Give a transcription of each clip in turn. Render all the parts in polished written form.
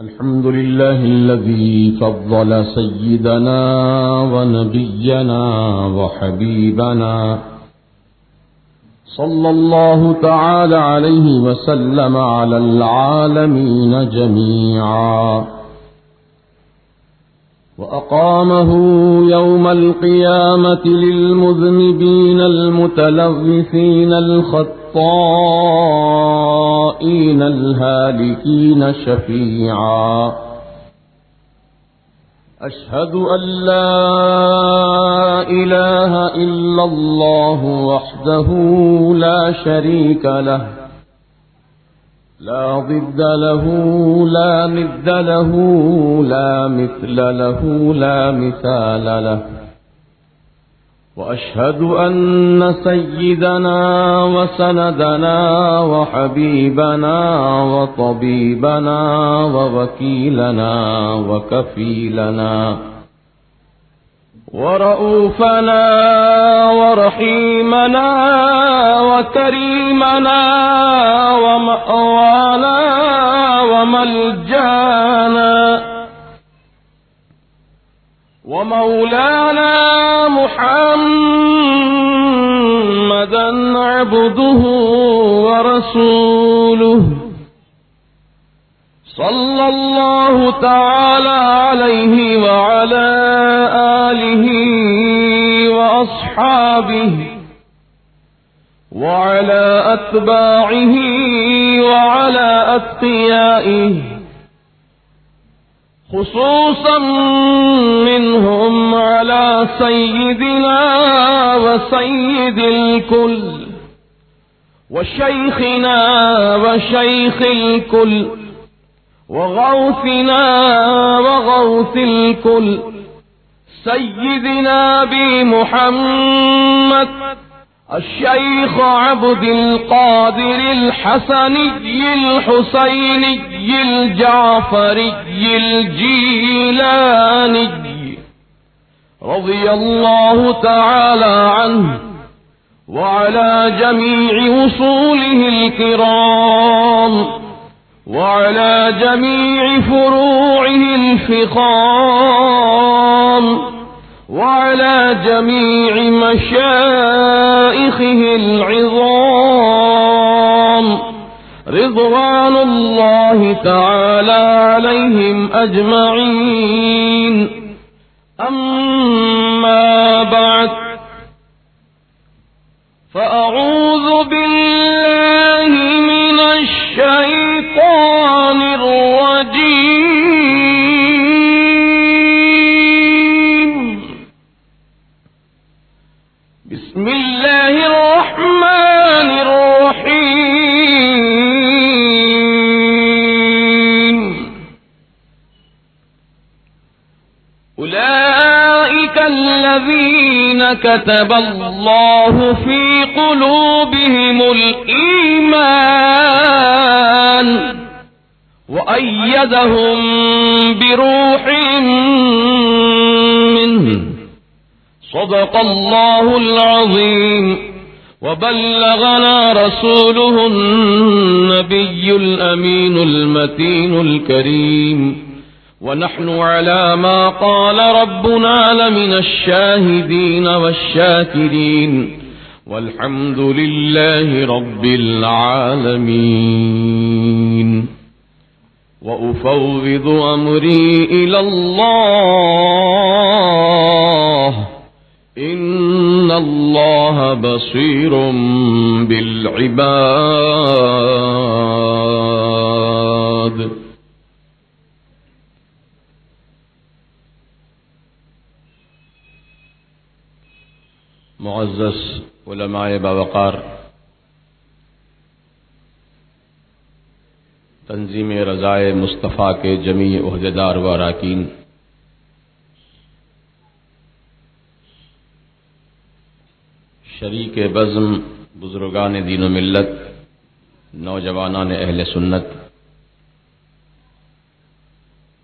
الحمد لله الذي فضل سيدنا ونبينا وحبيبنا صلى الله تعالى عليه وسلم على العالمين جميعا، وأقامه يوم القيامة للمذنبين المتلوثين الخطائين الهالكين شفيعا. أشهد أن لا إله إلا الله وحده لا شريك له، لا ضد له لا ند له لا مثل له لا مثال له. وأشهد أن سيدنا وسندنا وحبيبنا وطبيبنا ووكيلنا وكفيلنا ورؤوفنا ورحيمنا وكريمنا ومأوانا وملجانا ومولانا محمدا عبده ورسوله، صلى الله تعالى عليه وعلى آله وأصحابه وعلى أتباعه وعلى أتقيائه، خصوصا منهم على سيدنا وسيد الكل وشيخنا وشيخ الكل وغوثنا وغوث الكل سيدنا بمحمد الشيخ عبد القادر الحسني الحسيني الجعفري الجيلاني رضي الله تعالى عنه وعلى جميع وصوله الكرام وعلى جميع فروعه الفخام وعلى جميع مشائخه العظام رضوان الله تعالى عليهم أجمعين. أما بعد، فأعوذ بالله من الشيطان الرجيم. بسم الله الرحمن الرحيم. أولئك الذين كتب الله في قلوبهم الإيمان وأيدهم بروح منه، صدق الله العظيم. وبلغنا رسوله النبي الأمين المتين الكريم، ونحن على ما قال ربنا لمن الشاهدين والشاكرين، والحمد لله رب العالمين. وأفوض أمري إلى الله، إن الله بصير بالعباد. معزز علماء باوقار، تنظیم رضائے مصطفیٰ کے جمیع عہدیدار و اراکین، شریک بزم بزرگان دین و ملت، نوجوانان اہل سنت،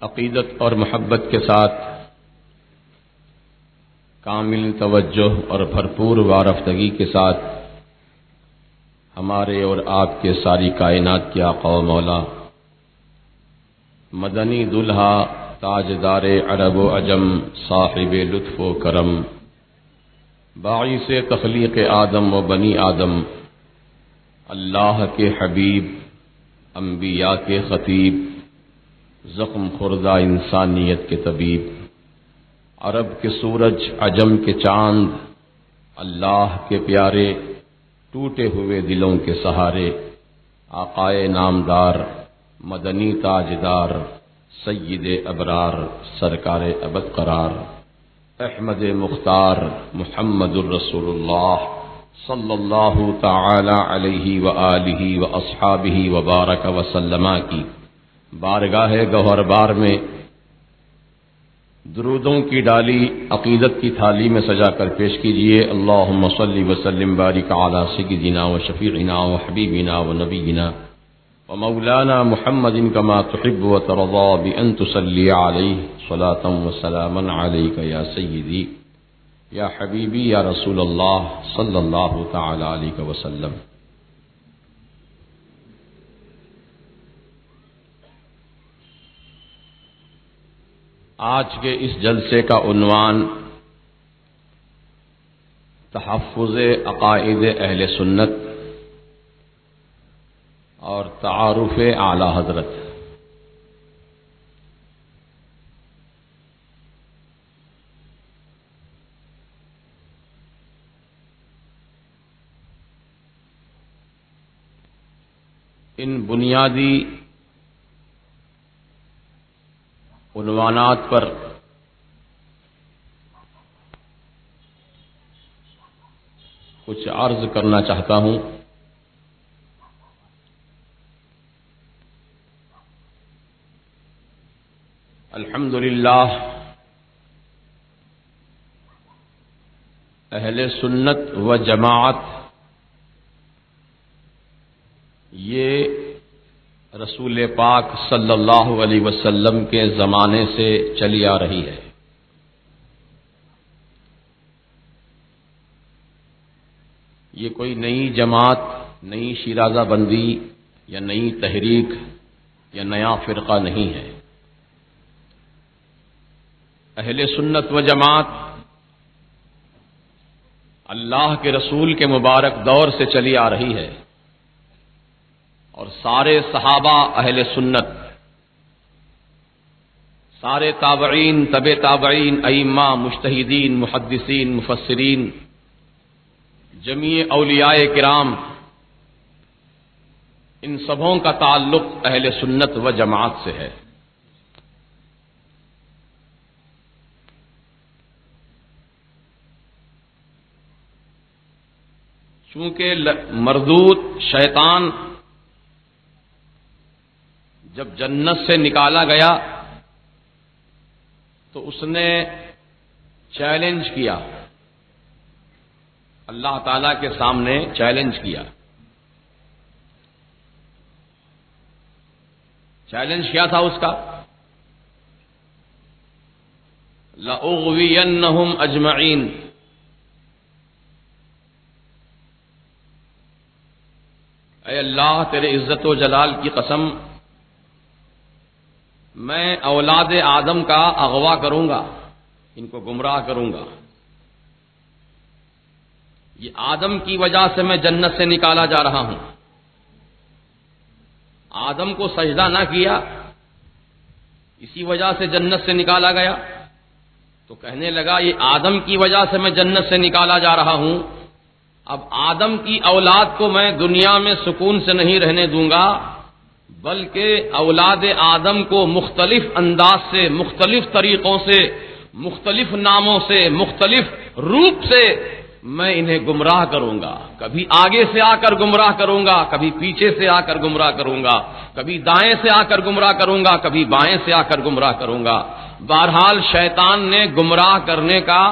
عقیدت اور محبت کے ساتھ کامل توجہ اور بھرپور وارفتگی کے ساتھ ہمارے اور آپ کے ساری کائنات کے آقا و مولا مدنی دلہا تاجدار عرب و عجم صاحب لطف و کرم باعث تخلیق آدم و بنی آدم اللہ کے حبیب انبیاء کے خطیب زخم خوردہ انسانیت کے طبیب عرب کے سورج عجم کے چاند اللہ کے پیارے ٹوٹے ہوئے دلوں کے سہارے آقائے نامدار مدنی تاجدار سید ابرار سرکار ابد قرار احمد مختار محمد الرسول اللہ صلی اللہ تعالی علیہ وآلہ واصحابہ وبارک وسلم کی بارگاہ گوہر بار میں درودوں کی ڈالی عقیدت کی تھالی میں سجا کر پیش کیجیے۔ اللہم صلی وسلم بارک علی سیدنا و شفیعنا و حبیبنا و نبینا و مولانا محمد کما تحب و ترضا بأن تصلی علیہ صلاة و سلاما علیک یا سیدی یا حبیبی یا رسول اللہ صلی اللہ تعالی علیہ وسلم۔ آج کے اس جلسے کا عنوان تحفظ عقائد اہل سنت اور تعارف اعلی حضرت۔ ان بنیادی عنوانات پر کچھ عرض کرنا چاہتا ہوں۔ الحمدللہ اہل سنت و جماعت یہ رسول پاک صلی اللہ علیہ وسلم کے زمانے سے چلی آ رہی ہے۔ یہ کوئی نئی جماعت، نئی شیرازہ بندی یا نئی تحریک یا نیا فرقہ نہیں ہے۔ اہل سنت و جماعت اللہ کے رسول کے مبارک دور سے چلی آ رہی ہے، اور سارے صحابہ اہل سنت، سارے تابعین، تبع تابعین، ائمہ، مجتہدین، محدثین، مفسرین، جمیع اولیاء کرام، ان سبوں کا تعلق اہل سنت و جماعت سے ہے۔ چونکہ مردود شیطان جب جنت سے نکالا گیا تو اس نے چیلنج کیا، اللہ تعالی کے سامنے چیلنج کیا۔ چیلنج کیا تھا اس کا؟ لَأُغْوِيَنَّهُمْ أَجْمَعِينَ، اے اللہ تیرے عزت و جلال کی قسم، میں اولاد آدم کا اغوا کروں گا، ان کو گمراہ کروں گا۔ یہ آدم کی وجہ سے میں جنت سے نکالا جا رہا ہوں۔ آدم کو سجدہ نہ کیا، اسی وجہ سے جنت سے نکالا گیا۔ تو کہنے لگا یہ آدم کی وجہ سے میں جنت سے نکالا جا رہا ہوں، اب آدم کی اولاد کو میں دنیا میں سکون سے نہیں رہنے دوں گا، بلکہ اولاد آدم کو مختلف انداز سے، مختلف طریقوں سے، مختلف ناموں سے، مختلف روپ سے میں انہیں گمراہ کروں گا۔ کبھی آگے سے آ کر گمراہ کروں گا، کبھی پیچھے سے آ کر گمراہ کروں گا، کبھی دائیں سے آ کر گمراہ کروں گا، کبھی بائیں سے آ کر گمراہ کروں گا۔ بہرحال شیطان نے گمراہ کرنے کا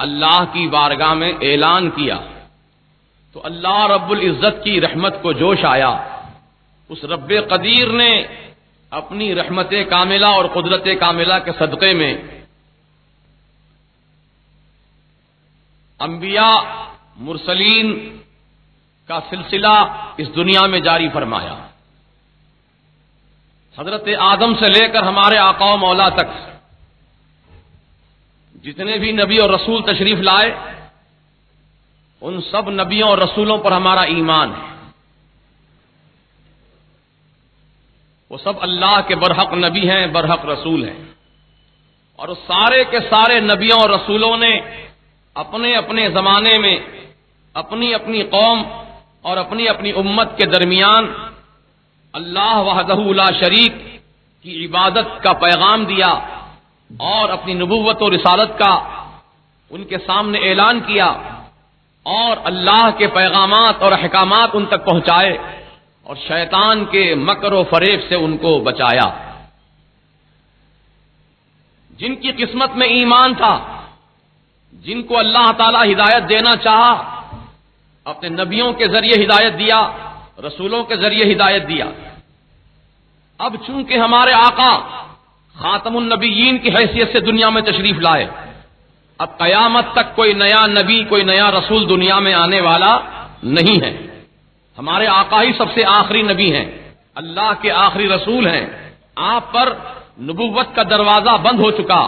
اللہ کی بارگاہ میں اعلان کیا، تو اللہ رب العزت کی رحمت کو جوش آیا۔ اس رب قدیر نے اپنی رحمت کاملہ اور قدرت کاملہ کے صدقے میں انبیاء مرسلین کا سلسلہ اس دنیا میں جاری فرمایا۔ حضرت آدم سے لے کر ہمارے آقا و مولا تک جتنے بھی نبی اور رسول تشریف لائے ان سب نبیوں اور رسولوں پر ہمارا ایمان ہے. وہ سب اللہ کے برحق نبی ہیں، برحق رسول ہیں، اور سارے کے سارے نبیوں اور رسولوں نے اپنے اپنے زمانے میں اپنی اپنی قوم اور اپنی اپنی امت کے درمیان اللہ وحدہ لا شریک کی عبادت کا پیغام دیا اور اپنی نبوت و رسالت کا ان کے سامنے اعلان کیا اور اللہ کے پیغامات اور احکامات ان تک پہنچائے اور شیطان کے مکر و فریب سے ان کو بچایا. جن کی قسمت میں ایمان تھا، جن کو اللہ تعالی ہدایت دینا چاہا، اپنے نبیوں کے ذریعے ہدایت دیا، رسولوں کے ذریعے ہدایت دیا. اب چونکہ ہمارے آقا خاتم النبیین کی حیثیت سے دنیا میں تشریف لائے، اب قیامت تک کوئی نیا نبی، کوئی نیا رسول دنیا میں آنے والا نہیں ہے. ہمارے آقا ہی سب سے آخری نبی ہیں، اللہ کے آخری رسول ہیں. آپ پر نبوت کا دروازہ بند ہو چکا،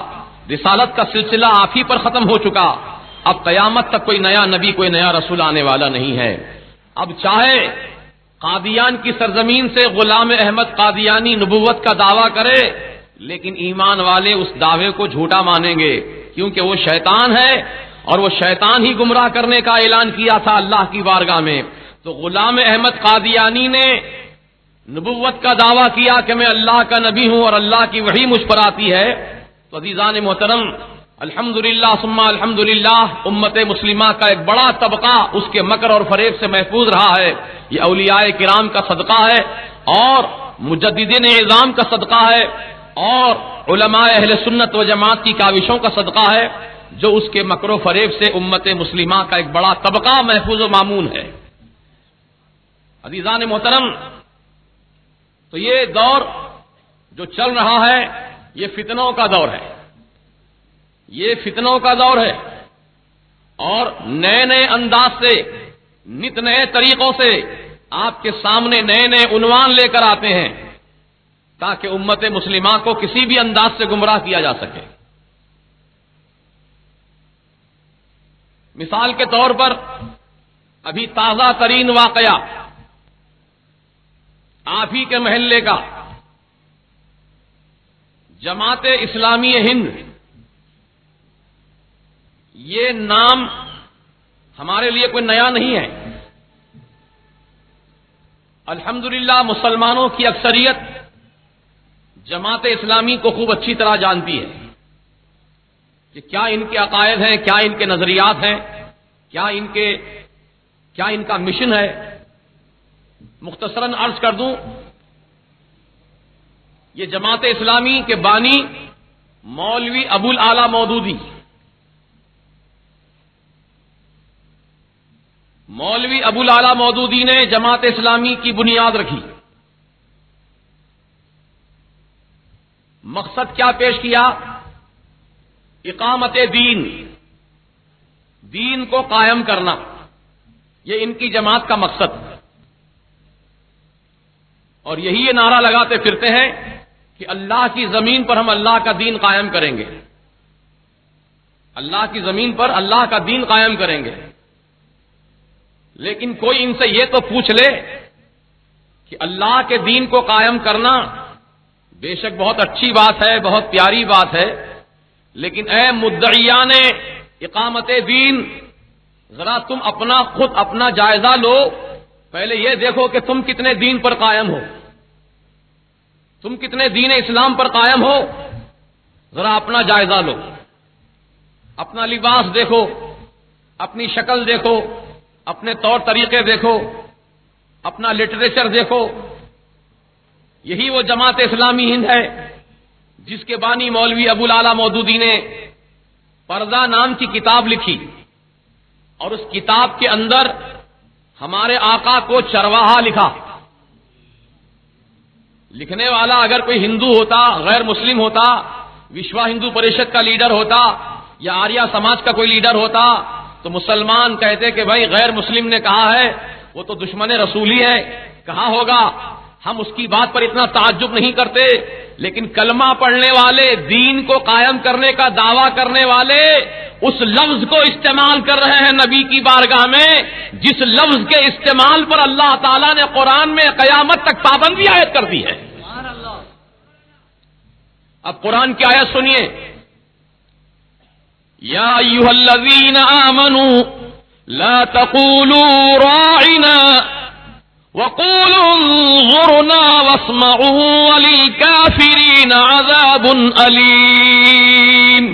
رسالت کا سلسلہ آپ ہی پر ختم ہو چکا. اب قیامت تک کوئی نیا نبی، کوئی نیا رسول آنے والا نہیں ہے. اب چاہے قادیان کی سرزمین سے غلام احمد قادیانی نبوت کا دعویٰ کرے، لیکن ایمان والے اس دعوے کو جھوٹا مانیں گے، کیونکہ وہ شیطان ہے اور وہ شیطان ہی گمراہ کرنے کا اعلان کیا تھا اللہ کی بارگاہ میں. تو غلام احمد قادیانی نے نبوت کا دعویٰ کیا کہ میں اللہ کا نبی ہوں اور اللہ کی وحی مجھ پر آتی ہے. تو عزیزان محترم، الحمدللہ ثم الحمدللہ امت مسلمہ کا ایک بڑا طبقہ اس کے مکر اور فریب سے محفوظ رہا ہے. یہ اولیاء کرام کا صدقہ ہے اور مجددین اعظام کا صدقہ ہے اور علماء اہل سنت و جماعت کی کاوشوں کا صدقہ ہے، جو اس کے مکر و فریب سے امت مسلمہ کا ایک بڑا طبقہ محفوظ و مامون ہے. عزیزان محترم، تو یہ دور جو چل رہا ہے یہ فتنوں کا دور ہے، یہ فتنوں کا دور ہے، اور نئے نئے انداز سے، نت نئے طریقوں سے آپ کے سامنے نئے نئے عنوان لے کر آتے ہیں تاکہ امت مسلمہ کو کسی بھی انداز سے گمراہ کیا جا سکے. مثال کے طور پر ابھی تازہ ترین واقعہ آپ ہی کے محلے کا، جماعت اسلامی ہند. یہ نام ہمارے لیے کوئی نیا نہیں ہے. الحمدللہ مسلمانوں کی اکثریت جماعت اسلامی کو خوب اچھی طرح جانتی ہے کہ کیا ان کے عقائد ہیں، کیا ان کے نظریات ہیں، کیا ان کا مشن ہے. مختصراً عرض کر دوں، یہ جماعت اسلامی کے بانی مولوی ابوالعالی مودودی، مولوی ابوالعالی مودودی نے جماعت اسلامی کی بنیاد رکھی. مقصد کیا پیش کیا؟ اقامت دین، دین کو قائم کرنا، یہ ان کی جماعت کا مقصد. اور یہی یہ نعرہ لگاتے پھرتے ہیں کہ اللہ کی زمین پر ہم اللہ کا دین قائم کریں گے، اللہ کی زمین پر اللہ کا دین قائم کریں گے. لیکن کوئی ان سے یہ تو پوچھ لے کہ اللہ کے دین کو قائم کرنا بے شک بہت اچھی بات ہے، بہت پیاری بات ہے، لیکن اے مدعیان اقامت دین، ذرا تم خود اپنا جائزہ لو. پہلے یہ دیکھو کہ تم کتنے دین پر قائم ہو، تم کتنے دین اسلام پر قائم ہو. ذرا اپنا جائزہ لو، اپنا لباس دیکھو، اپنی شکل دیکھو، اپنے طور طریقے دیکھو، اپنا لٹریچر دیکھو. یہی وہ جماعت اسلامی ہند ہے جس کے بانی مولوی ابوالعالی مودودی نے پردہ نام کی کتاب لکھی، اور اس کتاب کے اندر ہمارے آقا کو چرواہا لکھا. لکھنے والا اگر کوئی ہندو ہوتا، غیر مسلم ہوتا، وشوا ہندو پریشد کا لیڈر ہوتا یا آریہ سماج کا کوئی لیڈر ہوتا تو مسلمان کہتے کہ بھائی غیر مسلم نے کہا ہے، وہ تو دشمن رسول ہی ہے. کہا ہوگا ہم اس کی بات پر اتنا تعجب نہیں کرتے، لیکن کلمہ پڑھنے والے، دین کو قائم کرنے کا دعویٰ کرنے والے اس لفظ کو استعمال کر رہے ہیں نبی کی بارگاہ میں، جس لفظ کے استعمال پر اللہ تعالیٰ نے قرآن میں قیامت تک پابندی عائد کر دی ہے۔ اب قرآن کی آیت سنیے، یا ایھا الذین آمنوا لا تقولوا راعنا وقولوا انظرنا واسمعوا وللکافرین عذاب علیم۔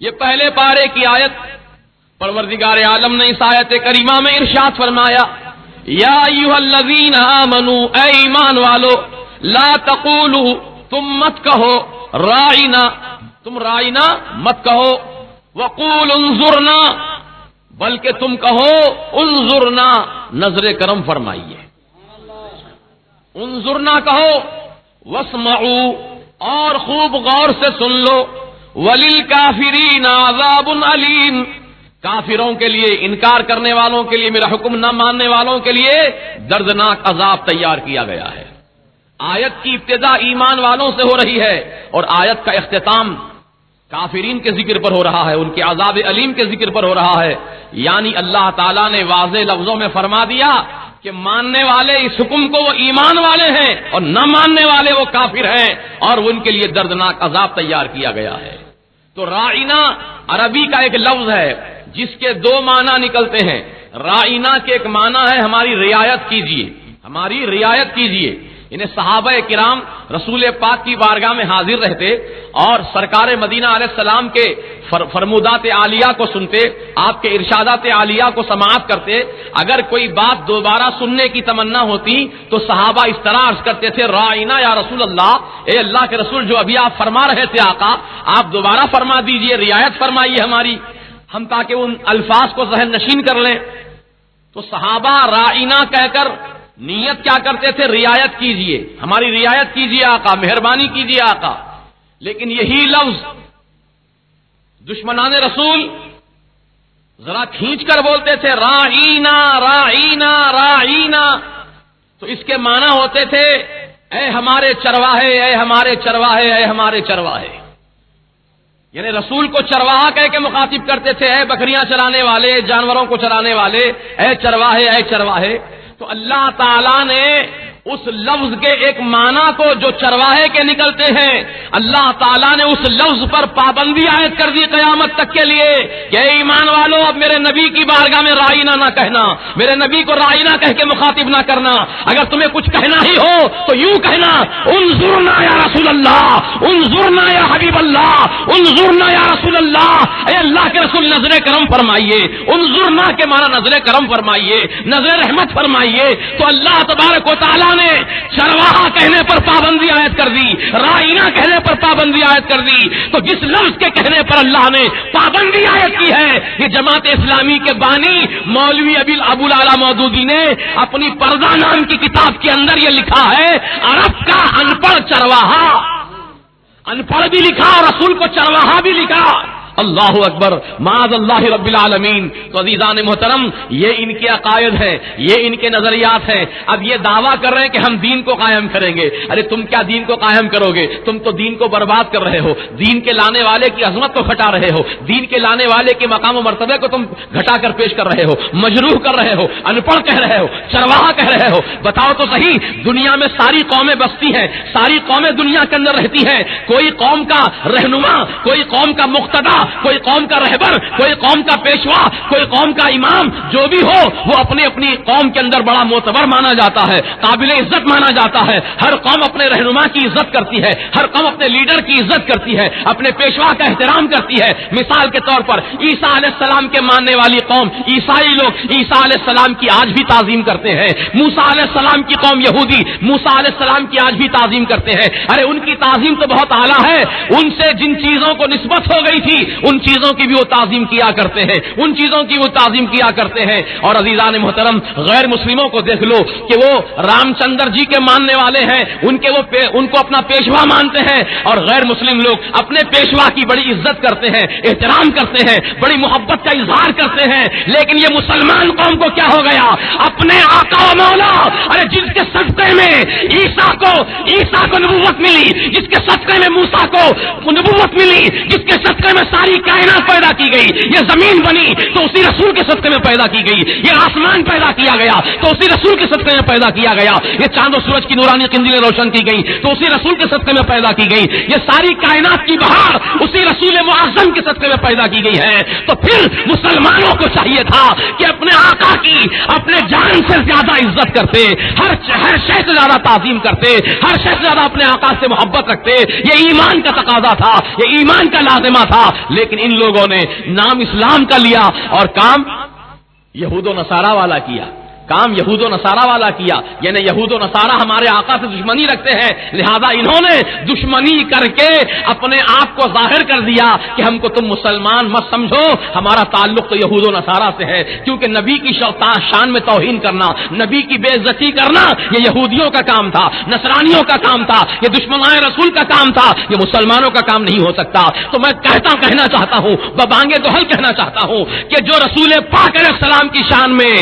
یہ پہلے پارے کی آیت، پروردگار عالم نے اس آیت کریمہ میں ارشاد فرمایا، یا ایھا الذین آمنوا، اے ایمان والو، لا تقولوا، تم مت کہو، راعنا، تم راعنا مت کہو، وقول انظرنا، بلکہ تم کہو انظرنا، نظر کرم فرمائیے، انظرنا کہو، واسمعوا، اور خوب غور سے سن لو، وللکافرین عذاب علیم، کافروں کے لیے، انکار کرنے والوں کے لیے، میرا حکم نہ ماننے والوں کے لیے دردناک عذاب تیار کیا گیا ہے۔ آیت کی ابتدا ایمان والوں سے ہو رہی ہے، اور آیت کا اختتام کافرین کے ذکر پر ہو رہا ہے، ان کے عذاب علیم کے ذکر پر ہو رہا ہے۔ یعنی اللہ تعالیٰ نے واضح لفظوں میں فرما دیا کہ ماننے والے اس حکم کو وہ ایمان والے ہیں، اور نہ ماننے والے وہ کافر ہیں، اور ان کے لیے دردناک عذاب تیار کیا گیا ہے۔ تو راعنا عربی کا ایک لفظ ہے جس کے دو معنی نکلتے ہیں۔ راعنا کے ایک معنی ہے ہماری رعایت کیجیے، ہماری رعایت کیجیے، انہیں صحابہ کرام رسول پاک کی بارگاہ میں حاضر رہتے اور سرکار مدینہ علیہ السلام کے فرمودات عالیہ کو سنتے، آپ کے ارشادات عالیہ کو سماعت کرتے۔ اگر کوئی بات دوبارہ سننے کی تمنا ہوتی تو صحابہ اس طرح عرض کرتے تھے، راعنا یا رسول اللہ، اے اللہ کے رسول، جو ابھی آپ فرما رہے تھے آقا، آپ دوبارہ فرما دیجئے، رعایت فرمائیے ہماری، ہم تاکہ ان الفاظ کو ذہن نشین کر لیں۔ تو صحابہ راعنا کہہ کر نیت کیا کرتے تھے؟ رعایت کیجئے، ہماری رعایت کیجئے آقا، مہربانی کیجئے آقا۔ لیکن یہی لفظ دشمنان رسول ذرا کھینچ کر بولتے تھے، راعینا راعینا راعینا، تو اس کے معنی ہوتے تھے اے ہمارے چرواہے، اے ہمارے چرواہے، اے ہمارے چرواہے۔ یعنی رسول کو چرواہا کہہ کے مخاطب کرتے تھے، اے بکریاں چرانے والے، جانوروں کو چرانے والے، اے چرواہے، اے چرواہے۔ تو اللہ تعالیٰ نے اس لفظ کے ایک معنی کو جو چرواہے کے نکلتے ہیں، اللہ تعالیٰ نے اس لفظ پر پابندی عائد کر دی قیامت تک کے لیے کہ اے ایمان والو، اب میرے نبی کی بارگاہ میں راعینا نہ کہنا، میرے نبی کو راعینا کہہ کے مخاطب نہ کرنا۔ اگر تمہیں کچھ کہنا ہی ہو تو یوں کہنا، انظرنا یا رسول اللہ، انظرنا یا حبیب اللہ، انظرنا یا رسول اللہ، اے اللہ کے رسول نظر کرم فرمائیے۔ انظرنا کے معنی نظر کرم فرمائیے، نظر رحمت فرمائیے۔ تو اللہ تبارک و تعالیٰ نے چرواہا کہنے پر پابندی عائد کر دی، راعینا کہنے پر پابندی عائد کر دی۔ تو جس لفظ کے کہنے پر اللہ نے پابندی عائد کی ہے، یہ جماعت اسلامی کے بانی مولوی ابو العلا مودودی نے اپنی پردہ نام کی کتاب کے اندر یہ لکھا ہے، عرب کا ان پڑھ چرواہا، ان پڑھ بھی لکھا اور رسول کو چرواہا بھی لکھا۔ اللہ اکبر، معاذ اللہ رب العالمین۔ تو عزیزان محترم، یہ ان کے عقائد ہیں، یہ ان کے نظریات ہیں۔ اب یہ دعویٰ کر رہے ہیں کہ ہم دین کو قائم کریں گے۔ ارے تم کیا دین کو قائم کرو گے؟ تم تو دین کو برباد کر رہے ہو، دین کے لانے والے کی عظمت کو گھٹا رہے ہو، دین کے لانے والے کے مقام و مرتبے کو تم گھٹا کر پیش کر رہے ہو، مجروح کر رہے ہو، ان پڑھ کہہ رہے ہو، چرواہا کہہ رہے ہو۔ بتاؤ تو صحیح، دنیا میں ساری قومیں بستی ہیں، ساری قومیں دنیا کے اندر رہتی ہیں، کوئی قوم کا رہنما، کوئی قوم کا مقتدا، کوئی قوم کا رہبر، کوئی قوم کا پیشوا، کوئی قوم کا امام، جو بھی ہو وہ اپنی اپنی قوم کے اندر بڑا معتبر مانا جاتا ہے، قابل عزت مانا جاتا ہے۔ ہر قوم اپنے رہنما کی عزت کرتی ہے، ہر قوم اپنے لیڈر کی عزت کرتی ہے، اپنے پیشوا کا احترام کرتی ہے۔ مثال کے طور پر عیسیٰ علیہ السلام کے ماننے والی قوم عیسائی لوگ عیسیٰ علیہ السلام کی آج بھی تعظیم کرتے ہیں۔ موسیٰ علیہ السلام کی قوم یہودی موسیٰ علیہ السلام کی آج بھی تعظیم کرتے ہیں۔ ارے ان کی تعظیم تو بہت اعلیٰ ہے، ان سے جن چیزوں کو نسبت ہو گئی تھی ان چیزوں کی بھی وہ تعظیم کیا کرتے ہیں، ان چیزوں کی وہ تعظیم کیا کرتے ہیں۔ اور عزیزان محترم، غیر مسلموں کو دیکھ لو کہ وہ رام چندر جی کے ماننے والے ہیں، ان کو اپنا پیشوا مانتے ہیں، اور غیر مسلم لوگ اپنے پیشوا کی بڑی عزت کرتے ہیں، احترام کرتے ہیں، بڑی محبت کا اظہار کرتے ہیں۔ لیکن یہ مسلمان قوم کو کیا ہو گیا؟ اپنے آقا و مولا، ارے جس کے صدقے میں عیسیٰ کو نبوت ملی، جس کے صدقے میں موسیٰ کو نبوت ملی، جس کے صدقے میں ساری کائنات پیدا کی گئی، یہ زمین بنی تو اسی رسول کے صدقے میں پیدا کی گئی، یہ آسمان پیدا کیا گیا تو اسی رسول کے صدقے میں پیدا کیا گیا، یہ چاند و سورج کی نورانی قندیلیں روشن کی گئی تو اسی رسول کے صدقے میں پیدا کی گئی، یہ ساری کائنات کی بہار اسی رسول معظم کے صدقے میں پیدا کی گئی ہے۔ تو پھر مسلمانوں کو چاہیے تھا کہ اپنے آقا کی اپنے جان سے زیادہ عزت کرتے، ہر شے سے زیادہ تعظیم کرتے، ہر شے سے زیادہ اپنے آقا سے محبت رکھتے۔ یہ ایمان کا تقاضا تھا، یہ ایمان کا لازمہ تھا، لیکن ان لوگوں نے نام اسلام کا لیا اور کام یہود و نصارہ والا کیا، کام یہود و نصارہ والا کیا، یعنی یہود و نصارہ ہمارے آقا سے دشمنی رکھتے ہیں، لہذا انہوں نے دشمنی کر کے اپنے آپ کو ظاہر کر دیا کہ ہم کو تم مسلمان مت سمجھو، ہمارا تعلق تو یہود و نصارہ سے ہے، کیونکہ نبی کی شان میں توہین کرنا، نبی کی بے عزتی کرنا یہ یہودیوں کا کام تھا، نصرانیوں کا کام تھا، یہ دشمنان رسول کا کام تھا، یہ مسلمانوں کا کام نہیں ہو سکتا۔ تو میں کہنا چاہتا ہوں، ببانگے دوہل کہنا چاہتا ہوں کہ جو رسول پاک علیہ السلام کی شان میں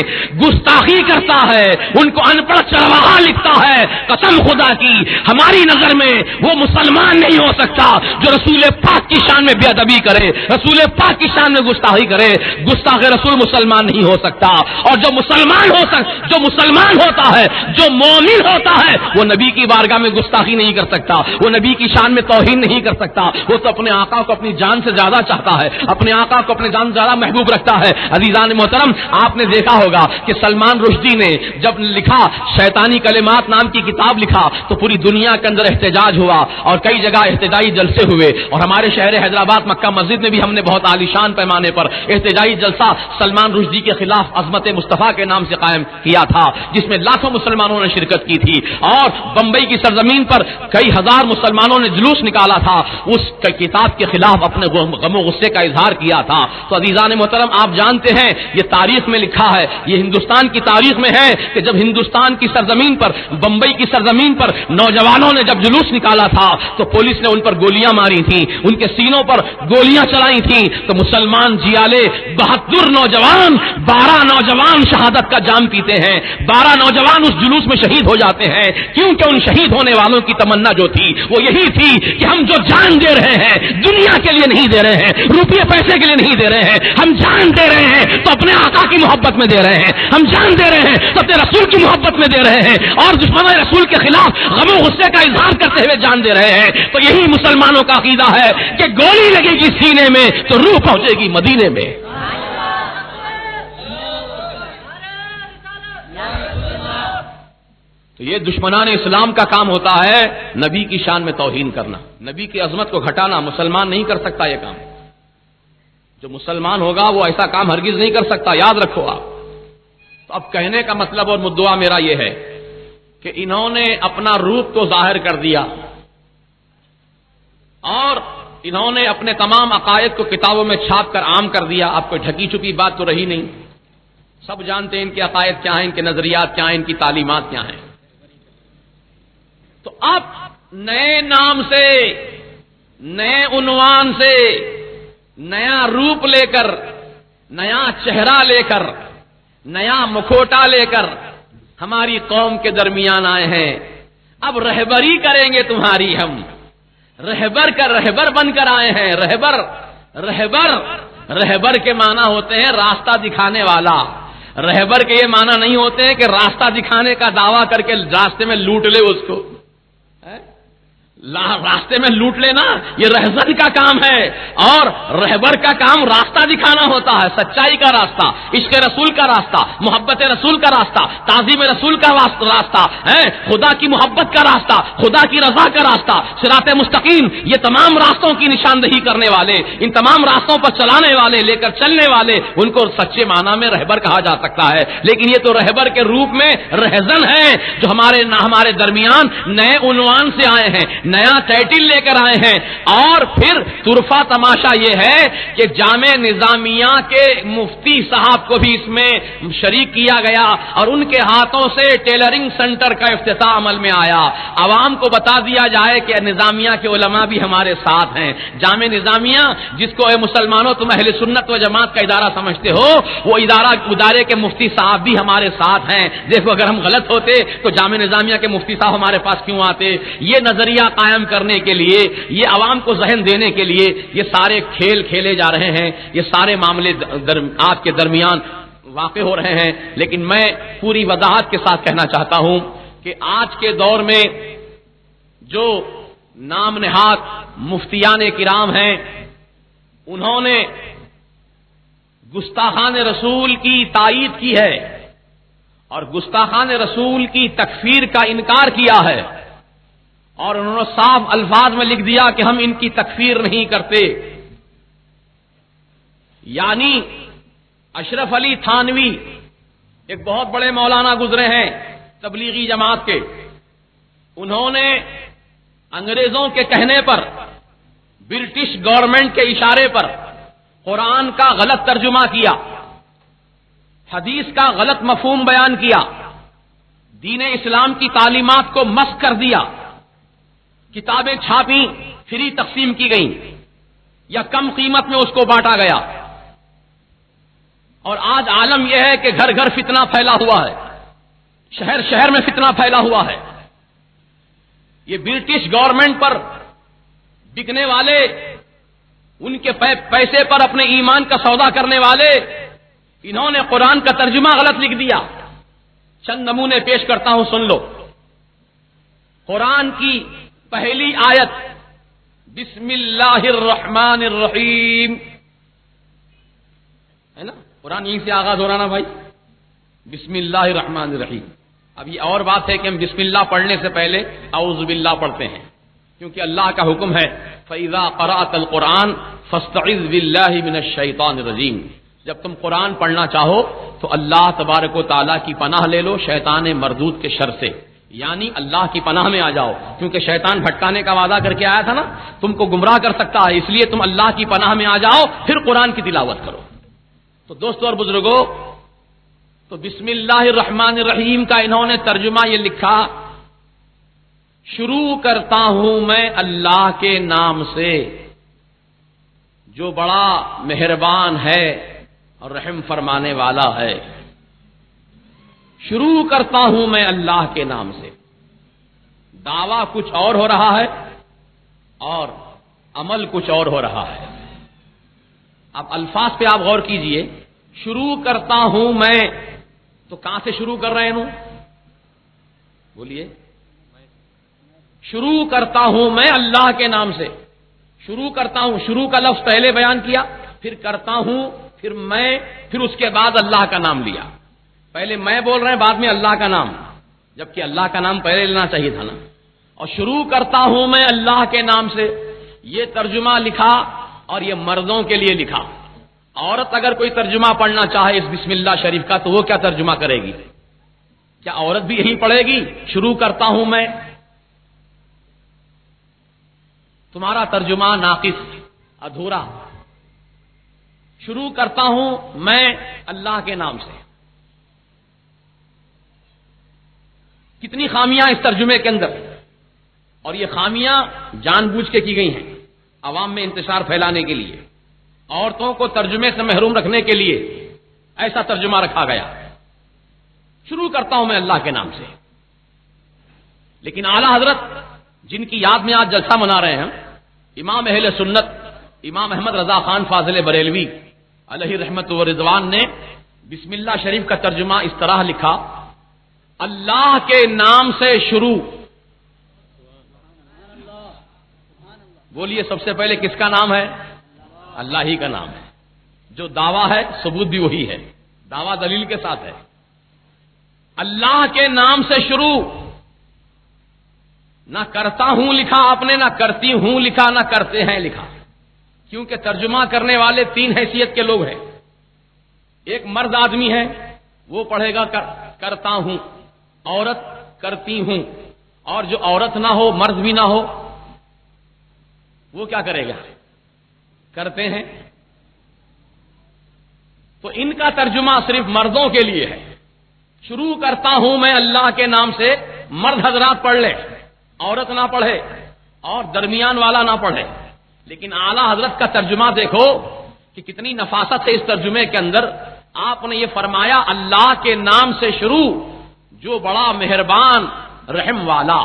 گستاخی کرتا ہے، ان کو ان پڑھ چرواہا لکھتا ہے، قسم خدا کی ہماری نظر میں وہ مسلمان نہیں ہو سکتا جو رسول پاک کی شان میں بے ادبی کرے، رسول پاک کی شان میں گستاخی کرے۔ گستاخ رسول مسلمان نہیں ہو سکتا، اور جو مسلمان ہوتا ہے، جو مومن ہوتا ہے، وہ نبی کی بارگاہ میں گستاخی نہیں کر سکتا، وہ نبی کی شان میں توہین نہیں کر سکتا، وہ تو اپنے آقا کو اپنی جان سے زیادہ چاہتا ہے، اپنے آقا کو اپنے جان سے زیادہ محبوب رکھتا ہے۔ عزیزان محترم، آپ نے دیکھا ہوگا کہ سلمان رشدی نے جب لکھا شیطانی کلمات نام کی کتاب لکھا تو پوری دنیا کے اندر احتجاج ہوا اور کئی جگہ احتجاجی جلسے ہوئے، اور ہمارے شہر حیدرآباد مکہ مسجد میں بھی ہم نے بہت عالیشان پیمانے پر احتجاجی جلسہ سلمان رشدی کے خلاف عظمت مصطفیٰ کے نام سے قائم کیا تھا، جس میں لاکھوں مسلمانوں نے شرکت کی تھی، اور بمبئی کی سرزمین پر کئی ہزار مسلمانوں نے جلوس نکالا تھا، اس کتاب کے خلاف اپنے غم و غصے کا اظہار کیا تھا۔ تو عزیزان محترم، آپ جانتے ہیں یہ تاریخ میں لکھا ہے، یہ ہندوستان کی تاریخ میں ہے کہ جب ہندوستان کی سرزمین پر، بمبئی کی سرزمین پر نوجوانوں نے جب جلوس نکالا تھا تو پولیس نے ان پر گولیاں ماری تھیں، ان کے سینوں پر گولیاں چلائی تھیں، تو مسلمان جیالے 72 نوجوان، 12 نوجوان شہادت کا جام پیتے ہیں، 12 نوجوان اس جلوس میں شہید ہو جاتے ہیں، کیونکہ ان شہید ہونے والوں کی تمنا جو تھی وہ یہی تھی کہ ہم جو جان دے رہے ہیں دنیا کے لیے نہیں دے رہے ہیں، روپیے پیسے کے لیے نہیں دے رہے ہیں، ہم جان دے رہے ہیں تو اپنے آقا کی محبت میں دے رہے ہیں، ہم جان دے رہے ہیں تو اپنے رسول کی محبت میں دے رہے ہیں، اور دشمنان رسول کے خلاف غم و غصے کا اظہار کرتے ہوئے جان دے رہے ہیں۔ تو یہی مسلمانوں کا عقیدہ ہے کہ گولی لگے گی سینے میں تو روح پہنچے گی مدینے میں۔ تو یہ دشمنان اسلام کا کام ہوتا ہے نبی کی شان میں توہین کرنا، نبی کی عظمت کو گھٹانا۔ مسلمان نہیں کر سکتا یہ کام، جو مسلمان ہوگا وہ ایسا کام ہرگز نہیں کر سکتا، یاد رکھو آپ۔ تو اب کہنے کا مطلب اور مدعا میرا یہ ہے کہ انہوں نے اپنا روپ کو ظاہر کر دیا، اور انہوں نے اپنے تمام عقائد کو کتابوں میں چھاپ کر عام کر دیا۔ اب کوئی ڈھکی چھپی بات تو رہی نہیں، سب جانتے ہیں ان کے عقائد کیا ہیں، ان کے نظریات کیا ہیں، ان کی تعلیمات کیا ہیں۔ تو اب نئے نام سے، نئے عنوان سے، نیا روپ لے کر، نیا چہرہ لے کر، نیا مکھوٹا لے کر ہماری قوم کے درمیان آئے ہیں۔ اب رہبری کریں گے تمہاری، ہم رہبر کا رہبر بن کر آئے ہیں۔ رہبر کے معنی ہوتے ہیں راستہ دکھانے والا۔ رہبر کے یہ معنی نہیں ہوتے ہیں کہ راستہ دکھانے کا دعویٰ کر کے راستے میں لوٹ لے اس کو، راستے میں لوٹ لینا یہ رہزن کا کام ہے، اور رہبر کا کام راستہ دکھانا ہوتا ہے، سچائی کا راستہ، عشق رسول کا راستہ، محبت رسول کا راستہ، تعظیم رسول کا راستہ ہے، خدا کی محبت کا راستہ، خدا کی رضا کا راستہ، صراط مستقیم۔ یہ تمام راستوں کی نشاندہی کرنے والے، ان تمام راستوں پر چلانے والے، لے کر چلنے والے، ان کو سچے معنی میں رہبر کہا جا سکتا ہے۔ لیکن یہ تو رہبر کے روپ میں رہزن ہے جو ہمارے درمیان نئے عنوان سے آئے ہیں، نیا ٹائٹل لے کر آئے ہیں، اور پھر طرفہ تماشا یہ ہے کہ جامع نظامیہ کے مفتی صاحب کو بھی اس میں شریک کیا گیا اور ان کے ہاتھوں سے ٹیلرنگ سینٹر کا افتتاح عمل میں آیا۔ عوام کو بتا دیا جائے کہ نظامیہ کے علماء بھی ہمارے ساتھ ہیں۔ جامع نظامیہ جس کو اے مسلمانوں تم اہل سنت و جماعت کا ادارہ سمجھتے ہو، وہ ادارے کے مفتی صاحب بھی ہمارے ساتھ ہیں۔ دیکھو اگر ہم غلط ہوتے تو جامع نظامیہ کے مفتی صاحب ہمارے پاس کیوں آتے؟ یہ نظریہ قائم کرنے کے لیے، یہ عوام کو ذہن دینے کے لیے یہ سارے کھیل کھیلے جا رہے ہیں، یہ سارے معاملے آپ کے درمیان واقع ہو رہے ہیں۔ لیکن میں پوری وضاحت کے ساتھ کہنا چاہتا ہوں کہ آج کے دور میں جو نام نہاد مفتیان کرام ہیں، انہوں نے گستاخان رسول کی تائید کی ہے اور گستاخان رسول کی تکفیر کا انکار کیا ہے، اور انہوں نے صاف الفاظ میں لکھ دیا کہ ہم ان کی تکفیر نہیں کرتے۔ یعنی اشرف علی تھانوی ایک بہت بڑے مولانا گزرے ہیں تبلیغی جماعت کے، انہوں نے انگریزوں کے کہنے پر، برٹش گورنمنٹ کے اشارے پر قرآن کا غلط ترجمہ کیا، حدیث کا غلط مفہوم بیان کیا، دین اسلام کی تعلیمات کو مسخ کر دیا، کتابیں چھاپی، فری تقسیم کی گئیں یا کم قیمت میں اس کو بانٹا گیا، اور آج عالم یہ ہے کہ گھر گھر فتنہ پھیلا ہوا ہے، شہر شہر میں فتنہ پھیلا ہوا ہے۔ یہ برٹش گورنمنٹ پر بکنے والے، ان کے پیسے پر اپنے ایمان کا سودا کرنے والے، انہوں نے قرآن کا ترجمہ غلط لکھ دیا۔ چند نمونے پیش کرتا ہوں، سن لو۔ قرآن کی پہلی آیت بسم اللہ الرحمن الرحیم ہے نا، قرآن یہیں سے آغاز ہو رہا نا بھائی، بسم اللہ الرحمن الرحیم۔ اب یہ اور بات ہے کہ ہم بسم اللہ پڑھنے سے پہلے اعوذ باللہ پڑھتے ہیں، کیونکہ اللہ کا حکم ہے فَإِذَا قَرَأْتَ الْقُرْآنَ فَاسْتَعِذْ بِاللَّهِ مِنَ الشَّيْطَانِ الرَّجِيمِ۔ جب تم قرآن پڑھنا چاہو تو اللہ تبارک و تعالیٰ کی پناہ لے لو شیطان مردود کے شر سے، یعنی اللہ کی پناہ میں آ جاؤ، کیونکہ شیطان بھٹکانے کا وعدہ کر کے آیا تھا نا، تم کو گمراہ کر سکتا ہے، اس لیے تم اللہ کی پناہ میں آ جاؤ، پھر قرآن کی تلاوت کرو۔ تو دوستو اور بزرگوں، تو بسم اللہ الرحمن الرحیم کا انہوں نے ترجمہ یہ لکھا، شروع کرتا ہوں میں اللہ کے نام سے جو بڑا مہربان ہے اور رحم فرمانے والا ہے۔ شروع کرتا ہوں میں اللہ کے نام سے۔ دعویٰ کچھ اور ہو رہا ہے اور عمل کچھ اور ہو رہا ہے۔ اب الفاظ پہ آپ غور کیجئے، شروع کرتا ہوں میں، تو کہاں سے شروع کر رہے ہوں؟ بولیے۔ شروع کرتا ہوں میں اللہ کے نام سے، شروع کرتا ہوں، شروع کا لفظ پہلے بیان کیا، پھر کرتا ہوں، پھر میں، پھر اس کے بعد اللہ کا نام لیا۔ پہلے میں بول رہے ہیں، بعد میں اللہ کا نام، جبکہ اللہ کا نام پہلے لینا چاہیے تھا نا۔ اور شروع کرتا ہوں میں اللہ کے نام سے، یہ ترجمہ لکھا اور یہ مردوں کے لیے لکھا۔ عورت اگر کوئی ترجمہ پڑھنا چاہے اس بسم اللہ شریف کا تو وہ کیا ترجمہ کرے گی؟ کیا عورت بھی یہی پڑھے گی، شروع کرتا ہوں میں؟ تمہارا ترجمہ ناقص، ادھورا۔ شروع کرتا ہوں میں اللہ کے نام سے۔ کتنی خامیاں اس ترجمے کے اندر، اور یہ خامیاں جان بوجھ کے کی گئی ہیں عوام میں انتشار پھیلانے کے لیے، عورتوں کو ترجمے سے محروم رکھنے کے لیے ایسا ترجمہ رکھا گیا۔ شروع کرتا ہوں میں اللہ کے نام سے۔ لیکن اعلیٰ حضرت جن کی یاد میں آج جلسہ منا رہے ہیں، امام اہل سنت امام احمد رضا خان فاضل بریلوی علیہ رحمت و رضوان نے بسم اللہ شریف کا ترجمہ اس طرح لکھا، اللہ کے نام سے شروع۔ بولیے، سب سے پہلے کس کا نام ہے؟ اللہ ہی کا نام ہے۔ جو دعویٰ ہے ثبوت بھی وہی ہے، دعویٰ دلیل کے ساتھ ہے۔ اللہ کے نام سے شروع، نہ کرتا ہوں لکھا آپ نے، نہ کرتی ہوں لکھا، نہ کرتے ہیں لکھا، کیونکہ ترجمہ کرنے والے تین حیثیت کے لوگ ہیں۔ ایک مرد آدمی ہے، وہ پڑھے گا کرتا ہوں، عورت کرتی ہوں، اور جو عورت نہ ہو، مرد بھی نہ ہو، وہ کیا کرے گا؟ کرتے ہیں. تو ان کا ترجمہ صرف مردوں کے لیے ہے. شروع کرتا ہوں میں اللہ کے نام سے. مرد حضرات پڑھ لے، عورت نہ پڑھے اور درمیان والا نہ پڑھے. لیکن اعلی حضرت کا ترجمہ دیکھو کہ کتنی نفاست ہے اس ترجمے کے اندر. آپ نے یہ فرمایا اللہ کے نام سے شروع جو بڑا مہربان رحم والا،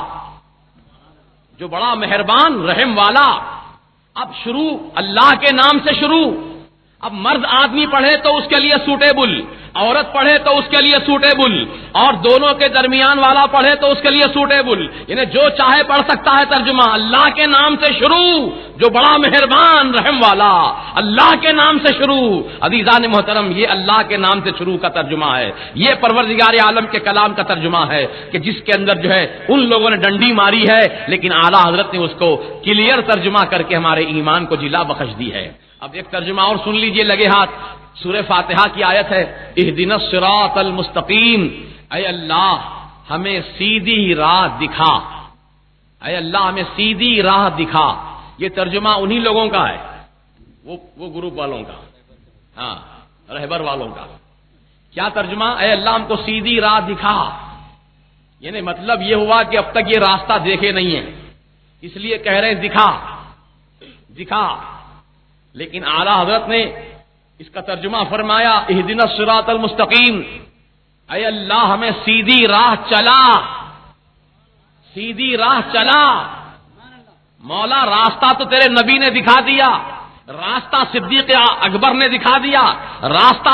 جو بڑا مہربان رحم والا. اب شروع اللہ کے نام سے شروع. اب مرد آدمی پڑھے تو اس کے لیے سوٹیبل، عورت پڑھے تو اس کے لیے سوٹیبل، اور دونوں کے درمیان والا پڑھے تو اس کے لیے سوٹیبل. یعنی جو چاہے پڑھ سکتا ہے ترجمہ. اللہ کے نام سے شروع جو بڑا مہربان رحم والا. اللہ کے نام سے شروع. عزیزان محترم، یہ اللہ کے نام سے شروع کا ترجمہ ہے. یہ پروردگار عالم کے کلام کا ترجمہ ہے کہ جس کے اندر جو ہے ان لوگوں نے ڈنڈی ماری ہے، لیکن اعلی حضرت نے اس کو کلیئر ترجمہ کر کے ہمارے ایمان کو جلا بخش دی ہے. اب ایک ترجمہ اور سن لیجئے لگے ہاتھ. سورہ فاتحہ کی آیت ہے اہدنا الصراط المستقیم. اے اللہ ہمیں سیدھی راہ دکھا. اے اللہ ہمیں سیدھی راہ دکھا. یہ ترجمہ انہی لوگوں کا ہے، وہ گروپ والوں کا، ہاں رہبر والوں کا. کیا ترجمہ؟ اے اللہ ہم کو سیدھی راہ دکھا. یعنی مطلب یہ ہوا کہ اب تک یہ راستہ دیکھے نہیں ہے، اس لیے کہہ رہے ہیں دکھا دکھا. لیکن اعلی حضرت نے اس کا ترجمہ فرمایا اہدنا الصراط المستقیم. اے اللہ ہمیں سیدھی راہ چلا، سیدھی راہ چلا. مولا راستہ تو تیرے نبی نے دکھا دیا، راستہ صدیق اکبر نے دکھا دیا، راستہ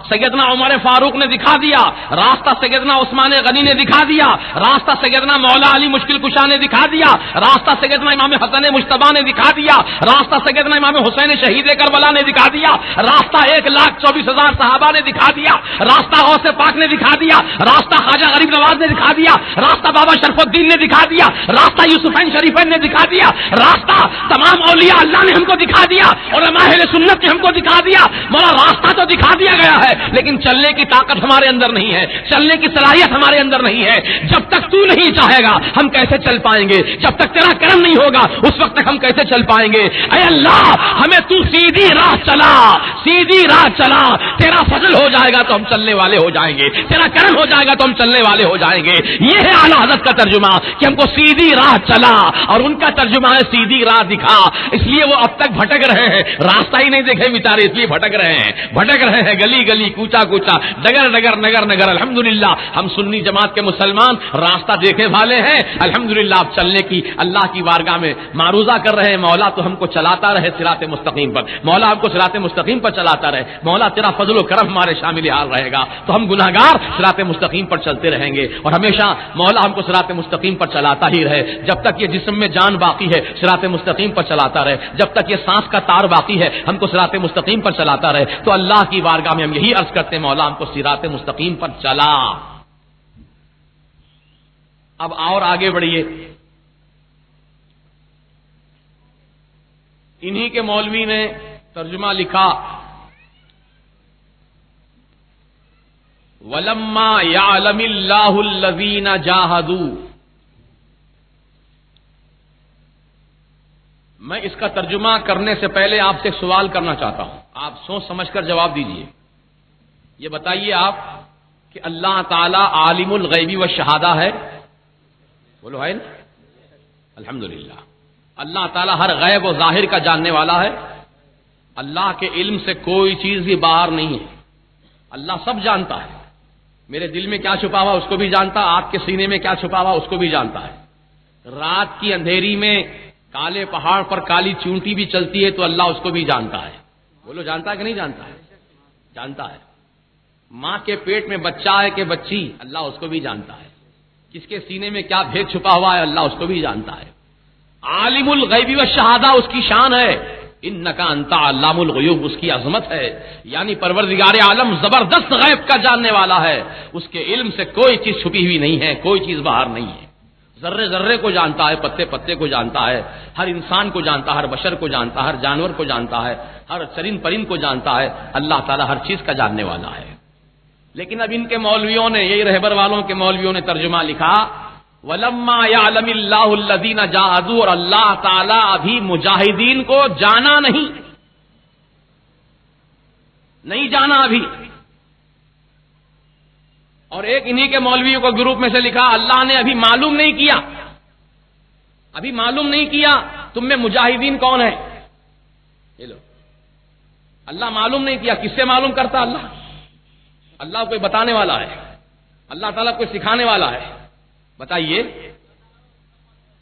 سیدنا عمر فاروق نے دکھا دیا، راستہ سیدنا عثمان غنی نے دکھا دیا، راستہ سیدنا مولا علی مشکل کشا نے دکھا دیا، راستہ سیدنا امام حسن مجتبی نے دکھا دیا، راستہ سیدنا امام حسین شہید کربلا نے دکھا دیا، راستہ 1,24,000 صحابہ نے دکھا دیا، راستہ غوث پاک نے دکھا دیا، راستہ خواجہ غریب نواز نے دکھا دیا، راستہ بابا شرف الدین نے دکھا دیا، راستہ یوسفین شریفین نے دکھا دیا، راستہ تمام اولیاء اللہ نے ہم کو دکھا دیا، اور اہل سنت نے ہم کو دکھا دیا. مولا راستہ تو دکھا دیا گیا ہے، لیکن چلنے کی طاقت ہمارے اندر نہیں ہے، چلنے کی صلاحیت ہمارے اندر نہیں ہے. جب تک تو نہیں چاہے گا ہم کیسے چل پائیں گے؟ جب تک تیرا کرم نہیں ہوگا اس وقت تک ہم کیسے چل پائیں گے؟ اے اللہ ہمیں تو سیدھی راہ چلا، سیدھی راہ چلا. تیرا فضل ہو جائے گا تو ہم چلنے والے ہو جائیں گے، تیرا کرم ہو جائے گا تو ہم چلنے والے ہو جائیں گے. یہ ہے اعلی حضرت کا ترجمہ کہ ہم کو سیدھی راہ چلا، اور ان کا ترجمہ ہے سیدھی راہ دکھا. اس لیے وہ اب تک بھٹک رہے ہیں، راستہ ہی نہیں دیکھے بیچارے، اس لیے بھٹک رہے ہیں گلی گلی کوچا کوچا ڈگر ڈگر نگر نگر. الحمدللہ ہم سنی جماعت کے مسلمان راستہ دیکھے والے ہیں. الحمدللہ آپ چلنے کی اللہ کی بارگاہ میں معروضہ کر رہے ہیں. مولا تو ہم کو چلاتا رہے صراط مستقیم پر، مولا ہم کو صراط مستقیم پر چلاتا رہے. مولا تیرا فضل و کرم ہمارے شامل حال رہے گا تو ہم گناہگار صراط مستقیم پر چلتے رہیں گے. اور ہمیشہ مولا ہم کو صراط مستقیم پر چلاتا ہی رہے. جب تک یہ جسم میں جان باقی ہے صراط مستقیم پر چلاتا رہے. جب تک یہ سانس کا تار باقی ہے ہم کو صراط مستقیم پر چلاتا رہے. تو اللہ کی بارگاہ میں ہم یہی عرض کرتے ہیں مولا ہم کو صراط مستقیم پر چلا. اب اور آگے بڑھیے. انہی کے مولوی نے ترجمہ لکھا وَلَمَّا يَعْلَمِ اللَّهُ الَّذِينَ جَاهَدُوا. میں اس کا ترجمہ کرنے سے پہلے آپ سے ایک سوال کرنا چاہتا ہوں، آپ سوچ سمجھ کر جواب دیجئے. یہ بتائیے آپ کہ اللہ تعالی عالم الغیبی والشہادہ ہے؟ بولو ہے نا؟ الحمدللہ اللہ تعالی ہر غیب و ظاہر کا جاننے والا ہے. اللہ کے علم سے کوئی چیز بھی باہر نہیں ہے. اللہ سب جانتا ہے. میرے دل میں کیا چھپا ہوا اس کو بھی جانتا، آپ کے سینے میں کیا چھپا ہوا اس کو بھی جانتا ہے. رات کی اندھیری میں کالے پہاڑ پر کالی چونٹی بھی چلتی ہے تو اللہ اس کو بھی جانتا ہے. بولو جانتا ہے کہ نہیں جانتا ہے؟ جانتا ہے. ماں کے پیٹ میں بچہ ہے کہ بچی، اللہ اس کو بھی جانتا ہے. کس کے سینے میں کیا بھید چھپا ہوا ہے اللہ اس کو بھی جانتا ہے. عالم الغیب والشہادہ اس کی شان ہے. انک انت علام الغیوب اس کی عظمت ہے. یعنی پروردگار عالم زبردست غیب کا جاننے والا ہے. اس کے علم سے کوئی چیز چھپی ہوئی نہیں ہے، کوئی چیز باہر نہیں ہے. ذرے ذرے کو جانتا ہے، پتے پتے کو جانتا ہے، ہر انسان کو جانتا ہے، ہر بشر کو جانتا ہے، ہر جانور کو جانتا ہے، ہر چرند پرند کو جانتا ہے. اللہ تعالیٰ ہر چیز کا جاننے والا ہے. لیکن اب ان کے مولویوں نے، یہی رہبر والوں کے مولویوں نے ترجمہ لکھا وَلَمَّا يَعْلَمِ اللَّهُ الَّذِينَ جَاهَدُوا، اور اللہ تعالیٰ ابھی مجاہدین کو جانا نہیں جانا ابھی. اور ایک انہی کے مولویوں کو گروپ میں سے لکھا اللہ نے ابھی معلوم نہیں کیا تم میں مجاہدین کون ہے. یہ لو اللہ معلوم نہیں کیا. کس سے معلوم کرتا اللہ کوئی بتانے والا ہے، اللہ تعالیٰ کوئی سکھانے والا ہے. بتائیے،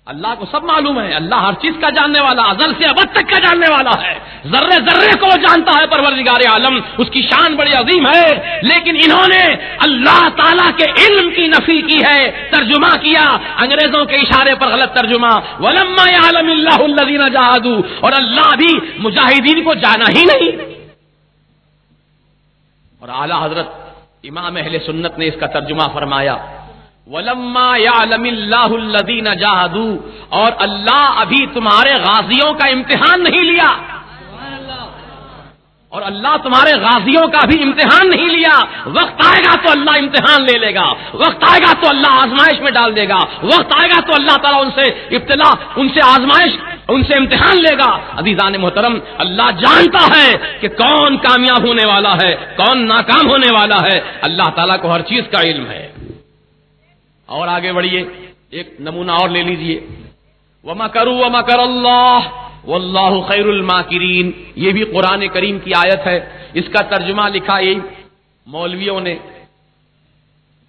اللہ کو سب معلوم ہے. اللہ ہر چیز کا جاننے والا، ازل سے ابد تک کا جاننے والا ہے. ذرے ذرے کو جانتا ہے پروردگار عالم، اس کی شان بڑی عظیم ہے. لیکن انہوں نے اللہ تعالیٰ کے علم کی نفی کی ہے، ترجمہ کیا انگریزوں کے اشارے پر غلط ترجمہ. وَلَمَّا يَعْلَمِ اللَّهُ الَّذِينَ جَاهَدُوا، اور اللہ بھی مجاہدین کو جانا ہی نہیں. اور اعلیٰ حضرت امام اہل سنت نے اس کا ترجمہ فرمایا وَلَمَّا يَعْلَمِ اللَّهُ الَّذِينَ جَاهَدُوا، اور اللہ ابھی تمہارے غازیوں کا امتحان نہیں لیا. اور اللہ تمہارے غازیوں کا بھی امتحان نہیں لیا. وقت آئے گا تو اللہ امتحان لے لے گا، وقت آئے گا تو اللہ آزمائش میں ڈال دے گا، وقت آئے گا تو اللہ تعالیٰ ان سے ابتلا، ان سے آزمائش، ان سے امتحان لے گا. عزیزان محترم، اللہ جانتا ہے کہ کون کامیاب ہونے والا ہے، کون ناکام ہونے والا ہے. اللہ تعالیٰ کو ہر چیز کا علم ہے. اور آگے بڑھیے، ایک نمونہ اور لے لیجئے. وَمَكَرُوا وَمَكَرَ اللَّهُ وَاللَّهُ خَيْرُ الْمَاكِرِينَ، یہ بھی قرآن کریم کی آیت ہے. اس کا ترجمہ لکھا یہ مولویوں نے،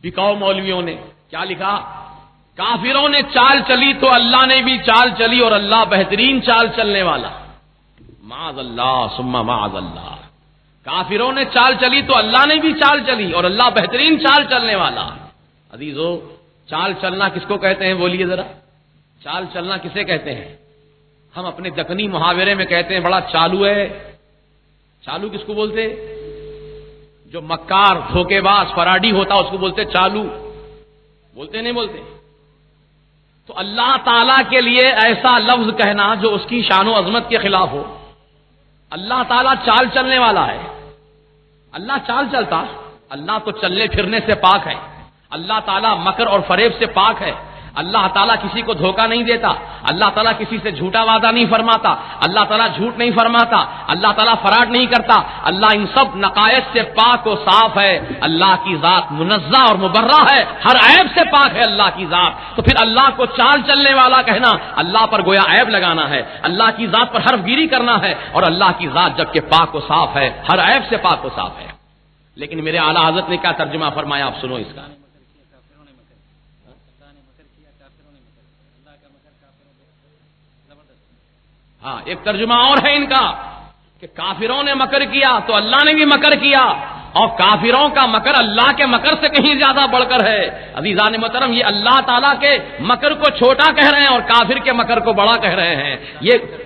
بکاؤ مولویوں نے. کیا لکھا؟ کافروں نے چال چلی تو اللہ نے بھی چال چلی، اور اللہ بہترین چال چلنے والا. معاذ اللہ ثم معاذ اللہ. کافروں نے چال چلی تو اللہ نے بھی چال چلی، اور اللہ بہترین چال چلنے والا. عزیزو، چال چلنا کس کو کہتے ہیں؟ بولیے ذرا، چال چلنا کسے کہتے ہیں؟ ہم اپنے دکنی محاورے میں کہتے ہیں بڑا چالو ہے. چالو کس کو بولتے؟ جو مکار، دھوکے باز، فراڈی ہوتا اس کو بولتے چالو. بولتے نہیں بولتے؟ تو اللہ تعالیٰ کے لیے ایسا لفظ کہنا جو اس کی شان و عظمت کے خلاف ہو. اللہ تعالیٰ چال چلنے والا ہے. اللہ چال چلتا؟ اللہ تو چلنے پھرنے سے پاک ہے. اللہ تعالیٰ مکر اور فریب سے پاک ہے. اللہ تعالیٰ کسی کو دھوکہ نہیں دیتا. اللہ تعالیٰ کسی سے جھوٹا وعدہ نہیں فرماتا. اللہ تعالیٰ جھوٹ نہیں فرماتا. اللہ تعالیٰ فراڈ نہیں کرتا. اللہ ان سب نقائص سے پاک و صاف ہے. اللہ کی ذات منزہ اور مبرہ ہے، ہر عیب سے پاک ہے اللہ کی ذات. تو پھر اللہ کو چال چلنے والا کہنا اللہ پر گویا عیب لگانا ہے، اللہ کی ذات پر حرف گیری کرنا ہے. اور اللہ کی ذات جبکہ پاک و صاف ہے، ہر عیب سے پاک و صاف ہے. لیکن میرے اعلیٰ حضرت نے کیا ترجمہ فرمایا، آپ سنو اس کا. ہاں، ایک ترجمہ اور ہے ان کا کہ کافروں نے مکر کیا تو اللہ نے بھی مکر کیا، اور کافروں کا مکر اللہ کے مکر سے کہیں زیادہ بڑھ کر ہے. عزیزان محترم، یہ اللہ تعالیٰ کے مکر کو چھوٹا کہہ رہے ہیں اور کافر کے مکر کو بڑا کہہ رہے ہیں.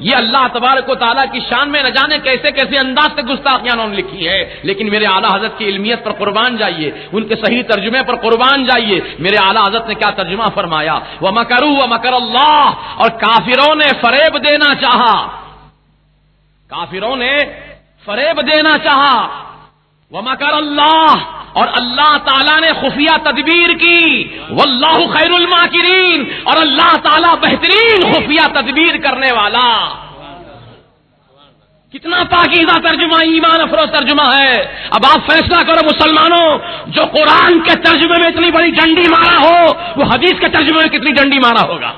یہ اللہ تبارک و تعالیٰ کی شان میں نہ جانے کیسے کیسے انداز سے گستاخیاں انہوں نے لکھی ہے. لیکن میرے اعلیٰ حضرت کی علمیت پر قربان جائیے، ان کے صحیح ترجمے پر قربان جائیے. میرے اعلیٰ حضرت نے کیا ترجمہ فرمایا، وَمَكَرُوا وَمَكَرَ اللَّهُ، اور کافروں نے فریب دینا چاہا. کافروں نے فریب دینا چاہا. وَمَكَرَ اللَّهُ، اور اللہ تعالیٰ نے خفیہ تدبیر کی. وَاللَّهُ خَيْرُ الْمَاكِرِينَ، اور اللہ تعالیٰ بہترین خفیہ تدبیر کرنے والا. کتنا پاکیزہ ترجمہ، ایمان افروز ترجمہ ہے. اب آپ فیصلہ کرو مسلمانوں، جو قرآن کے ترجمے میں اتنی بڑی ڈنڈی مارا ہو وہ حدیث کے ترجمے میں کتنی ڈنڈی مارا ہوگا.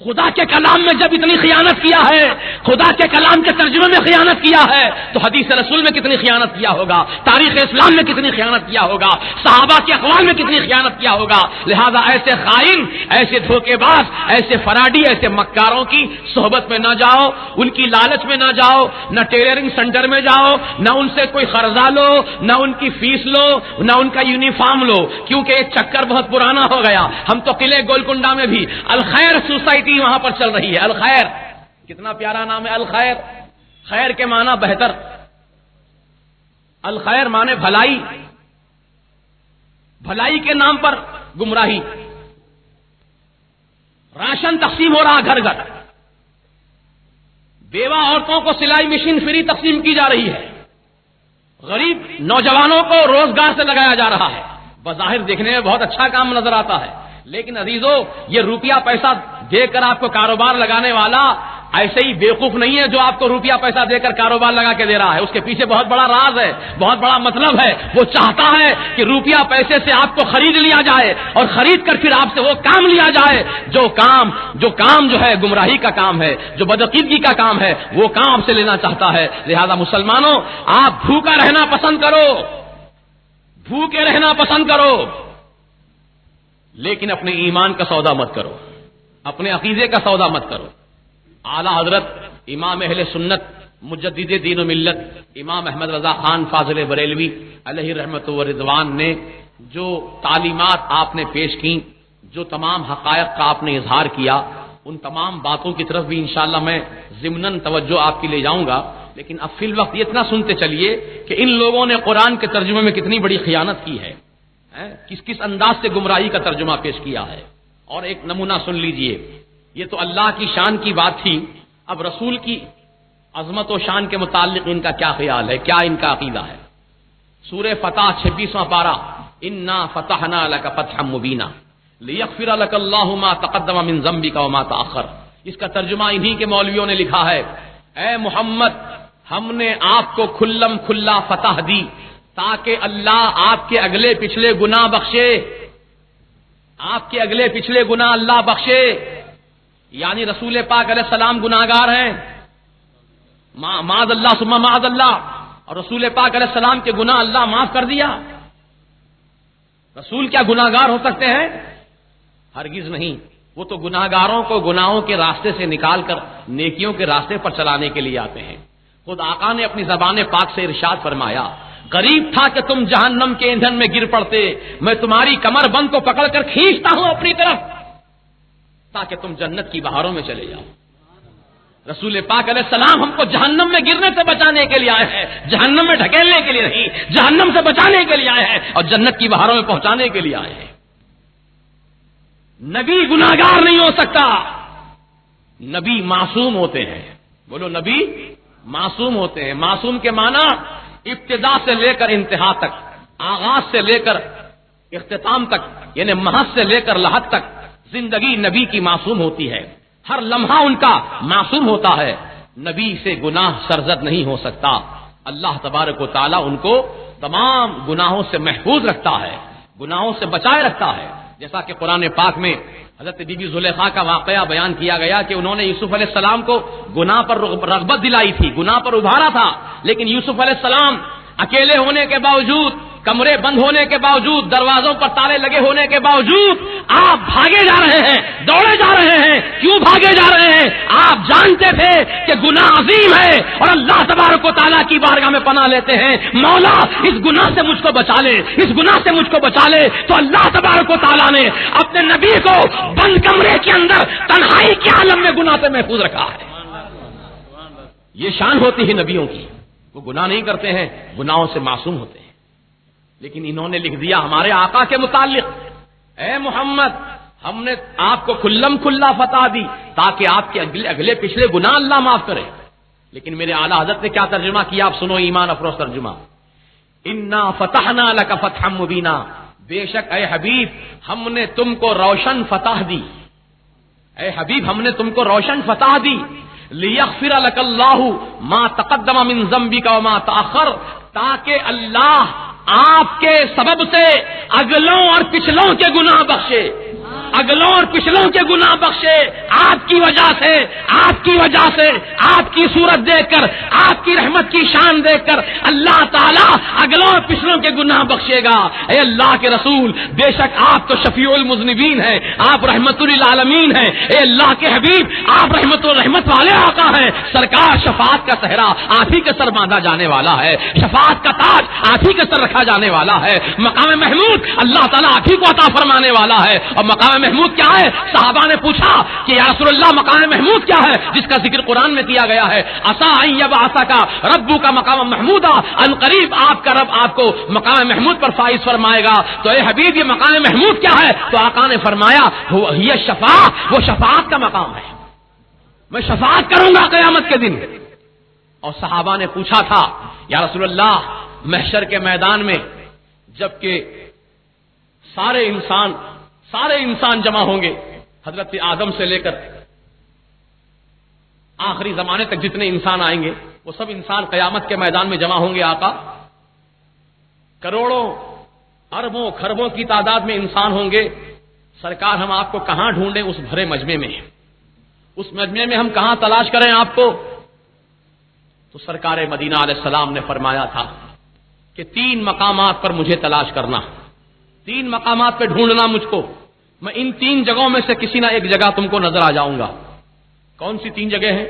خدا کے کلام میں جب اتنی خیانت کیا ہے، خدا کے کلام کے ترجمے میں خیانت کیا ہے، تو حدیث رسول میں کتنی خیانت کیا ہوگا، تاریخ اسلام میں کتنی خیانت کیا ہوگا، صحابہ کے اقوال میں کتنی خیانت کیا ہوگا. لہذا ایسے خائن، ایسے دھوکے باز، ایسے فراڈی، ایسے مکاروں کی صحبت میں نہ جاؤ، ان کی لالچ میں نہ جاؤ، نہ ٹیلرنگ سینٹر میں جاؤ، نہ ان سے کوئی قرضہ لو، نہ ان کی فیس لو، نہ ان کا یونیفارم لو، کیونکہ یہ چکر بہت پرانا ہو گیا. ہم تو قلعے گولکنڈا میں بھی الخیر سوسائٹی وہاں پر چل رہی ہے. الخیر، کتنا پیارا نام ہے الخیر. خیر کے معنی بہتر، الخیر معنی بھلائی، بھلائی کے نام پر گمراہی. راشن تقسیم ہو رہا گھر گھر، بیوہ عورتوں کو سلائی مشین فری تقسیم کی جا رہی ہے، غریب نوجوانوں کو روزگار سے لگایا جا رہا ہے. بظاہر دیکھنے میں بہت اچھا کام نظر آتا ہے، لیکن عزیزو یہ روپیہ پیسہ دے کر آپ کو کاروبار لگانے والا ایسے ہی بیوقوف نہیں ہے جو آپ کو روپیہ پیسہ دے کر کاروبار لگا کے دے رہا ہے. اس کے پیچھے بہت بڑا راز ہے, بہت بڑا مطلب ہے. وہ چاہتا ہے کہ روپیہ پیسے سے آپ کو خرید لیا جائے اور خرید کر پھر آپ سے وہ کام لیا جائے جو کام جو ہے گمراہی کا کام ہے, جو بدعقیدگی کا کام ہے, وہ کام آپ سے لینا چاہتا ہے. لہذا مسلمانوں, آپ بھوکا رہنا پسند کرو, بھوکے رہنا پسند کرو, لیکن اپنے ایمان کا سودا مت کرو, اپنے عقیدے کا سودا مت کرو. اعلیٰ حضرت امام اہل سنت مجدد دین و ملت امام احمد رضا خان فاضل بریلوی علیہ رحمت و رضوان نے جو تعلیمات آپ نے پیش کی, جو تمام حقائق کا آپ نے اظہار کیا, ان تمام باتوں کی طرف بھی انشاءاللہ میں ضمناً توجہ آپ کی لے جاؤں گا. لیکن اب فی الوقت یہ اتنا سنتے چلیے کہ ان لوگوں نے قرآن کے ترجمے میں کتنی بڑی خیانت کی ہے, کس کس انداز سے گمراہی کا ترجمہ پیش کیا ہے. اور ایک نمونہ سن لیجئے. یہ تو اللہ کی شان کی بات تھی, اب رسول کی عظمت و شان کے متعلق ان کا کیا خیال ہے, کیا ان کا عقیدہ ہے. سورہ فتح 26واں پارہ, انا فتحنا لک فتحا مبینا لیغفر لک اللہ ما تقدم من ذنبک وما تأخر. اس کا ترجمہ انہی کے مولویوں نے لکھا ہے, اے محمد ہم نے آپ کو کھلم کھلا فتح دی تاکہ اللہ آپ کے اگلے پچھلے گناہ بخشے, آپ کے اگلے پچھلے گناہ اللہ بخشے. یعنی رسول پاک علیہ السلام گناہگار ہیں, معاذ اللہ ثم معاذ اللہ, اور رسول پاک علیہ السلام کے گناہ اللہ معاف کر دیا. رسول کیا گناہگار ہو سکتے ہیں؟ ہرگز نہیں. وہ تو گناہگاروں کو گناہوں کے راستے سے نکال کر نیکیوں کے راستے پر چلانے کے لیے آتے ہیں. خود آقا نے اپنی زبان پاک سے ارشاد فرمایا, غریب تھا کہ تم جہنم کے ایندھن میں گر پڑتے, میں تمہاری کمر بند کو پکڑ کر کھینچتا ہوں اپنی طرف تاکہ تم جنت کی بہاروں میں چلے جاؤ. رسول پاک علیہ السلام ہم کو جہنم میں گرنے سے بچانے کے لیے آئے ہیں, جہنم میں ڈھکیلنے کے لیے نہیں, جہنم سے بچانے کے لیے آئے ہیں اور جنت کی بہاروں میں پہنچانے کے لیے آئے ہیں. نبی گناہگار نہیں ہو سکتا, نبی معصوم ہوتے ہیں. بولو, نبی معصوم ہوتے ہیں. معصوم کے معنی ابتدا سے لے کر انتہا تک, آغاز سے لے کر اختتام تک, یعنی محض سے لے کر لحد تک زندگی نبی کی معصوم ہوتی ہے. ہر لمحہ ان کا معصوم ہوتا ہے. نبی سے گناہ سرزد نہیں ہو سکتا. اللہ تبارک و تعالی ان کو تمام گناہوں سے محفوظ رکھتا ہے, گناہوں سے بچائے رکھتا ہے. جیسا کہ قرآن پاک میں حضرت بی بی زلیخا کا واقعہ بیان کیا گیا کہ انہوں نے یوسف علیہ السلام کو گناہ پر رغبت دلائی تھی, گناہ پر ابھارا تھا, لیکن یوسف علیہ السلام اکیلے ہونے کے باوجود, کمرے بند ہونے کے باوجود, دروازوں پر تالے لگے ہونے کے باوجود آپ بھاگے جا رہے ہیں, دوڑے جا رہے ہیں. کیوں بھاگے جا رہے ہیں؟ آپ جانتے تھے کہ گناہ عظیم ہے اور اللہ تبارک و تعالیٰ کی بارگاہ میں پناہ لیتے ہیں, مولا اس گناہ سے مجھ کو بچا لے, اس گناہ سے مجھ کو بچا لے. تو اللہ تبارک و تعالیٰ نے اپنے نبی کو بند کمرے کے اندر تنہائی کے عالم میں گناہ سے محفوظ رکھا ہے. یہ شان ہوتی ہے نبیوں کی, وہ گناہ نہیں کرتے ہیں, گناہوں سے معصوم ہوتے ہیں. لیکن انہوں نے لکھ دیا ہمارے آقا کے متعلق, اے محمد ہم نے آپ کو کھلم کھلا فتح دی تاکہ آپ کے اگلے پچھلے گناہ اللہ معاف کرے. لیکن میرے اعلیٰ حضرت نے کیا ترجمہ کیا, آپ سنو ایمان افروز ترجمہ, انا فتحنا لک فتحا مبینا, بے شک اے حبیب ہم نے تم کو روشن فتح دی, اے حبیب ہم نے تم کو روشن فتح دی. لیغفر لک اللہ ما تقدم من ذنبک وما تأخر, تاکہ اللہ آپ کے سبب سے اگلوں اور پچھلوں کے گناہ بخشے, اگلوں اور پچھلوں کے گناہ بخشے. آپ کی وجہ سے, آپ کی وجہ سے, آپ کی صورت دیکھ کر, آپ کی رحمت کی شان دیکھ کر اللہ تعالیٰ اگلوں اور پچھلوں کے گناہ بخشے گا. اے اللہ کے رسول, بے شک آپ تو شفیع المذنبین ہیں, آپ رحمت للعالمین ہیں. اے اللہ کے حبیب آپ رحمت والے آقا ہیں. سرکار شفاعت کا صحرا آپ ہی کے سر باندھا جانے والا ہے, شفاعت کا تاج آپ ہی کے سر رکھا جانے والا ہے. مقام محمود اللہ تعالیٰ آپ ہی کو عطا فرمانے والا ہے. اور مقام محمود کیا ہے؟ صحابہ نے پوچھا کہ یا رسول اللہ مقام محمود کیا ہے جس کا ذکر قرآن میں کیا گیا ہے؟ عسا ان یبعثک ربک مقام محمودا, ان قریب آپ کا رب آپ کو مقام محمود پر فائز فرمائے گا. تو اے حبیب یہ مقام محمود کیا ہے؟ تو آقا نے فرمایا یہ شفاعت, وہ شفاعت کا مقام ہے, میں شفاعت کروں گا قیامت کے دن. اور صحابہ نے پوچھا تھا یا رسول اللہ محشر کے میدان میں جبکہ سارے انسان سارے انسان جمع ہوں گے، حضرت آدم سے لے کر آخری زمانے تک جتنے انسان آئیں گے وہ سب انسان قیامت کے میدان میں جمع ہوں گے۔ آقا کروڑوں اربوں کھربوں کی تعداد میں انسان ہوں گے، سرکار ہم آپ کو کہاں ڈھونڈیں اس بھرے مجمع میں، اس مجمع میں ہم کہاں تلاش کریں آپ کو؟ تو سرکار مدینہ علیہ السلام نے فرمایا تھا کہ 3 مقامات پر مجھے تلاش کرنا، 3 مقامات پہ ڈھونڈنا مجھ کو، میں ان 3 جگہوں میں سے کسی نہ ایک جگہ تم کو نظر آ جاؤں گا۔ کون سی 3 جگہ ہیں؟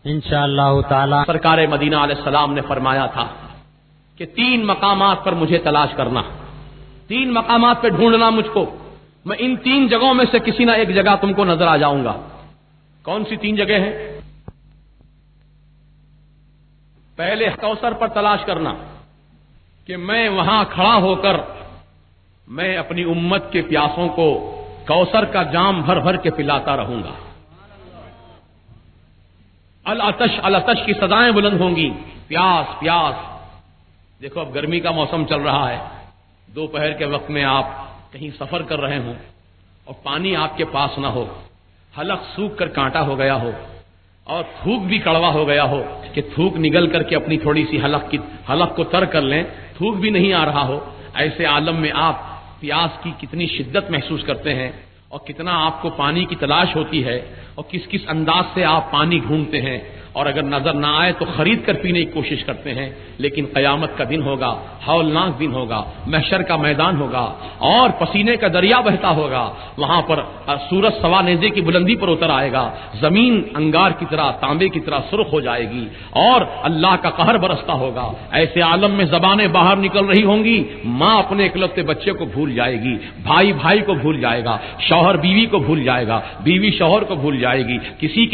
انشاءاللہ تعالی سرکار مدینہ علیہ السلام نے فرمایا تھا کہ 3 مقامات پر مجھے تلاش کرنا، 3 مقامات پہ ڈھونڈنا مجھ کو، میں ان 3 جگہوں میں سے کسی نہ ایک جگہ تم کو نظر آ جاؤں گا۔ کون سی 3 جگہ ہیں؟ پہلے کوثر پر تلاش کرنا کہ میں وہاں کھڑا ہو کر میں اپنی امت کے پیاسوں کو کوثر کا جام بھر بھر کے پلاتا رہوں گا۔ العطش العطش کی سزائیں بلند ہوں گی، پیاس پیاس۔ دیکھو اب گرمی کا موسم چل رہا ہے، دوپہر کے وقت میں آپ کہیں سفر کر رہے ہوں اور پانی آپ کے پاس نہ ہو، حلق سوکھ کر کانٹا ہو گیا ہو اور تھوک بھی کڑوا ہو گیا ہو کہ تھوک نگل کر کے اپنی تھوڑی سی حلق کو تر کر لیں، تھوک بھی نہیں آ رہا ہو، ایسے عالم میں آپ پیاس کی کتنی شدت محسوس کرتے ہیں اور کتنا آپ کو پانی کی تلاش ہوتی ہے اور کس کس انداز سے آپ پانی ڈھونڈتے ہیں، اور اگر نظر نہ آئے تو خرید کر پینے کی کوشش کرتے ہیں۔ لیکن قیامت کا دن ہوگا، ہولناک دن ہوگا، محشر کا میدان ہوگا اور پسینے کا دریا بہتا ہوگا، وہاں پر سورج سوا نیزے کی بلندی پر اتر آئے گا، زمین انگار کی طرح تانبے کی طرح سرخ ہو جائے گی اور اللہ کا قہر برستا ہوگا۔ ایسے عالم میں زبانیں باہر نکل رہی ہوں گی، ماں اپنے اکلوتے بچے کو بھول جائے گی، بھائی بھائی کو بھول جائے گا، شوہر بیوی کو بھول جائے گا، بیوی شوہر کو بھول جائے گی،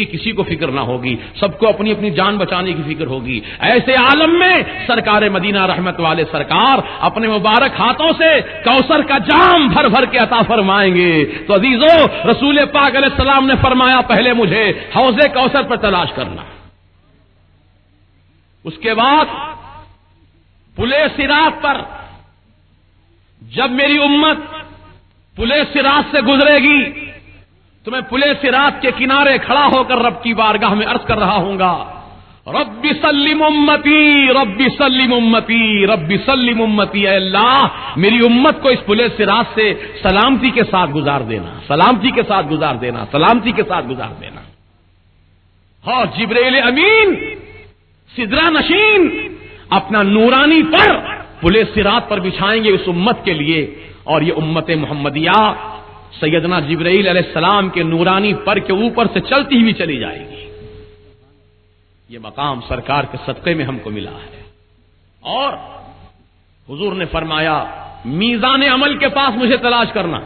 کسی کو فکر نہ ہوگی، سب کو اپنی اپنی جان بچانے کی فکر ہوگی۔ ایسے عالم میں سرکار مدینہ رحمت والے سرکار اپنے مبارک ہاتھوں سے کوثر کا جام بھر بھر کے عطا فرمائیں گے۔ تو عزیزو، رسول پاک علیہ السلام نے فرمایا پہلے مجھے حوض کوثر پر تلاش کرنا، اس کے بعد پلے صراط پر، جب میری امت پلے صراط سے گزرے گی تو میں پلے صراط کے کنارے کھڑا ہو کر رب کی بارگاہ میں عرض کر رہا ہوں گا، رب سلم امتی، رب سلم امتی، رب سلم امتی، اے اللہ میری امت کو اس پلے صراط سے سلامتی کے ساتھ گزار دینا، سلامتی کے ساتھ گزار دینا، سلامتی کے ساتھ گزار دینا۔ ہاں جبریل امین سدرہ نشین اپنا نورانی پر پلے صراط پر بچھائیں گے اس امت کے لیے، اور یہ امت محمدیہ سیدنا جبرائیل علیہ السلام کے نورانی پر کے اوپر سے چلتی ہوئی چلی جائے گی۔ یہ مقام سرکار کے صدقے میں ہم کو ملا ہے۔ اور حضور نے فرمایا میزان عمل کے پاس مجھے تلاش کرنا،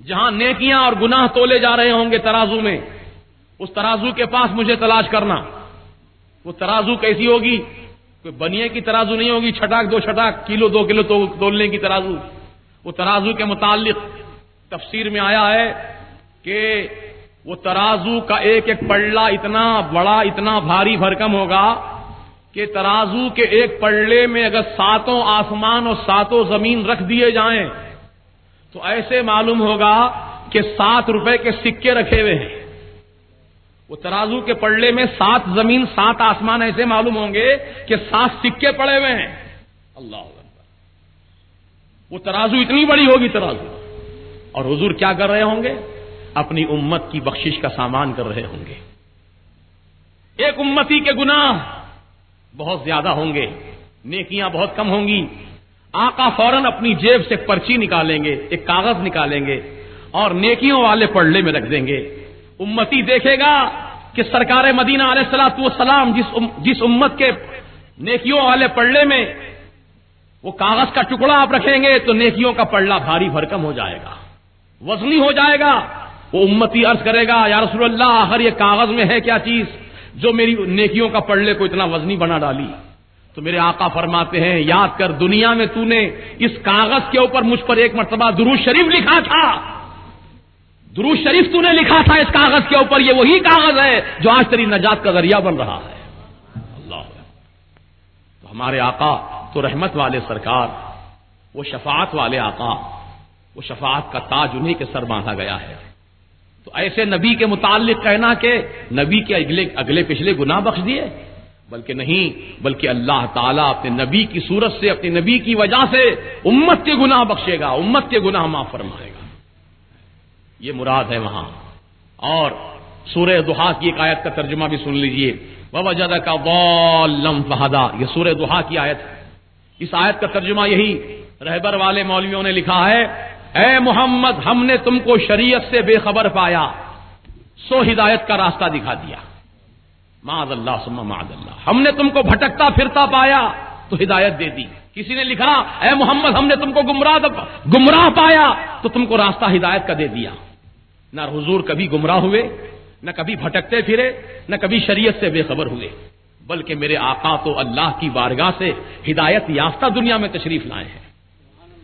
جہاں نیکیاں اور گناہ تولے جا رہے ہوں گے ترازو میں، اس ترازو کے پاس مجھے تلاش کرنا۔ وہ ترازو کیسی ہوگی؟ کوئی بنیے کی ترازو نہیں ہوگی، چھٹاک 2 چھٹاک، کلو 2 کلو تولنے کی ترازو۔ وہ ترازو کے متعلق تفسیر میں آیا ہے کہ وہ ترازو کا ایک ایک پلڑا اتنا بڑا، اتنا بھاری بھرکم ہوگا کہ ترازو کے ایک پلڑے میں اگر 7 آسمان اور 7 زمین رکھ دیے جائیں تو ایسے معلوم ہوگا کہ 7 روپے کے سکے رکھے ہوئے ہیں۔ وہ ترازو کے پلڑے میں 7 زمین 7 آسمان ایسے معلوم ہوں گے کہ 7 سکے پڑے ہوئے ہیں۔ اللہ اکبر! وہ ترازو اتنی بڑی ہوگی ترازو، اور حضور کیا کر رہے ہوں گے؟ اپنی امت کی بخشش کا سامان کر رہے ہوں گے۔ ایک امتی کے گناہ بہت زیادہ ہوں گے، نیکیاں بہت کم ہوں گی۔ آقا فوراً اپنی جیب سے پرچی نکالیں گے، ایک کاغذ نکالیں گے اور نیکیوں والے پلڑے میں رکھ دیں گے۔ امتی دیکھے گا کہ سرکار مدینہ علیہ الصلوۃ والسلام جس امت کے نیکیوں والے پلڑے میں وہ کاغذ کا ٹکڑا آپ رکھیں گے تو نیکیوں کا پلڑا بھاری بھرکم ہو جائے گا، وزنی ہو جائے گا۔ وہ امتی عرض کرے گا یا رسول اللہ آخر یہ کاغذ میں ہے کیا چیز جو میری نیکیوں کا پلڑے کو اتنا وزنی بنا ڈالی؟ تو میرے آقا فرماتے ہیں یاد کر دنیا میں تو نے اس کاغذ کے اوپر مجھ پر ایک مرتبہ درود شریف لکھا تھا، درود شریف تو نے لکھا تھا اس کاغذ کے اوپر، یہ وہی کاغذ ہے جو آج تیری نجات کا ذریعہ بن رہا ہے۔ اللہ! تو ہمارے آقا تو رحمت والے سرکار وہ شفاعت والے آقا، وہ شفاعت کا تاج انہی کے سر باندھا گیا ہے. تو ایسے نبی کے متعلق کہنا کہ نبی کے اگلے پچھلے گناہ بخش دیے، بلکہ نہیں، بلکہ اللہ تعالیٰ اپنے نبی کی صورت سے، اپنے نبی کی وجہ سے امت کے گناہ بخشے گا، امت کے گناہ معاف فرمائے گا. یہ مراد ہے وہاں. اور سورہ ضحیٰ کی ایک آیت کا ترجمہ بھی سن لیجئے، وَوَجَدَكَ ضَالًّا فَهَدَىٰ. یہ سورہ ضحیٰ کی آیت ہے. اس آیت کا ترجمہ یہی رہبر والے مولویوں نے لکھا ہے، اے محمد ہم نے تم کو شریعت سے بے خبر پایا سو ہدایت کا راستہ دکھا دیا. معاذ اللہ ثم معاذ اللہ. ہم نے تم کو بھٹکتا پھرتا پایا تو ہدایت دے دی. کسی نے لکھا اے محمد ہم نے تم کو گمراہ پایا تو تم کو راستہ ہدایت کا دے دیا. نہ حضور کبھی گمراہ ہوئے، نہ کبھی بھٹکتے پھرے، نہ کبھی شریعت سے بے خبر ہوئے، بلکہ میرے آقا تو اللہ کی بارگاہ سے ہدایت یافتہ دنیا میں تشریف لائے ہیں.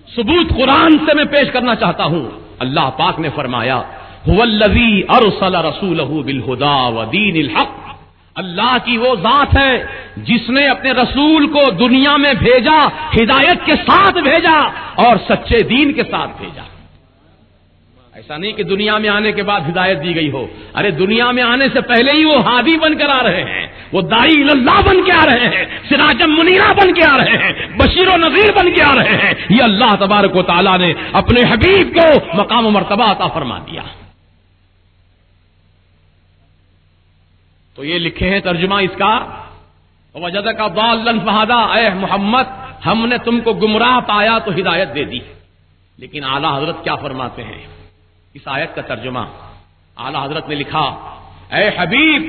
ثبوت قرآن سے میں پیش کرنا چاہتا ہوں. اللہ پاک نے فرمایا هو الذی ارسل رسولہ بالہدی ودین الحق. اللہ کی وہ ذات ہے جس نے اپنے رسول کو دنیا میں بھیجا، ہدایت کے ساتھ بھیجا اور سچے دین کے ساتھ بھیجا. ایسا نہیں کہ دنیا میں آنے کے بعد ہدایت دی گئی ہو. ارے دنیا میں آنے سے پہلے ہی وہ ہادی بن کر آ رہے ہیں، وہ داعی اللہ بن کے آ رہے ہیں، سراجا منیرہ بن کے آ رہے ہیں، بشیر و نذیر بن کے آ رہے ہیں. یہ اللہ تبارک و تعالیٰ نے اپنے حبیب کو مقام و مرتبہ عطا فرما دیا. تو یہ لکھے ہیں ترجمہ اس کا، وَوَجَدَكَ ضَالًّا فَهَدَىٰ. اے محمد ہم نے تم کو گمراہ پایا تو ہدایت دے دی. لیکن اعلیٰ حضرت کیا فرماتے ہیں اس آیت کا ترجمہ؟ اعلیٰ حضرت نے لکھا اے حبیب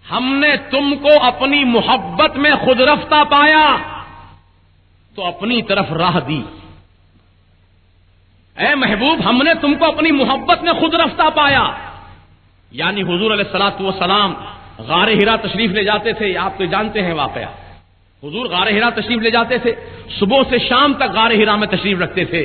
ہم نے تم کو اپنی محبت میں خود رفتہ پایا تو اپنی طرف راہ دی. اے محبوب ہم نے تم کو اپنی محبت میں خود رفتہ پایا. یعنی حضور علیہ الصلوۃ والسلام غار حرا تشریف لے جاتے تھے. آپ تو جانتے ہیں واقعہ، حضور غار حرا تشریف لے جاتے تھے، صبح سے شام تک غار حرا میں تشریف رکھتے تھے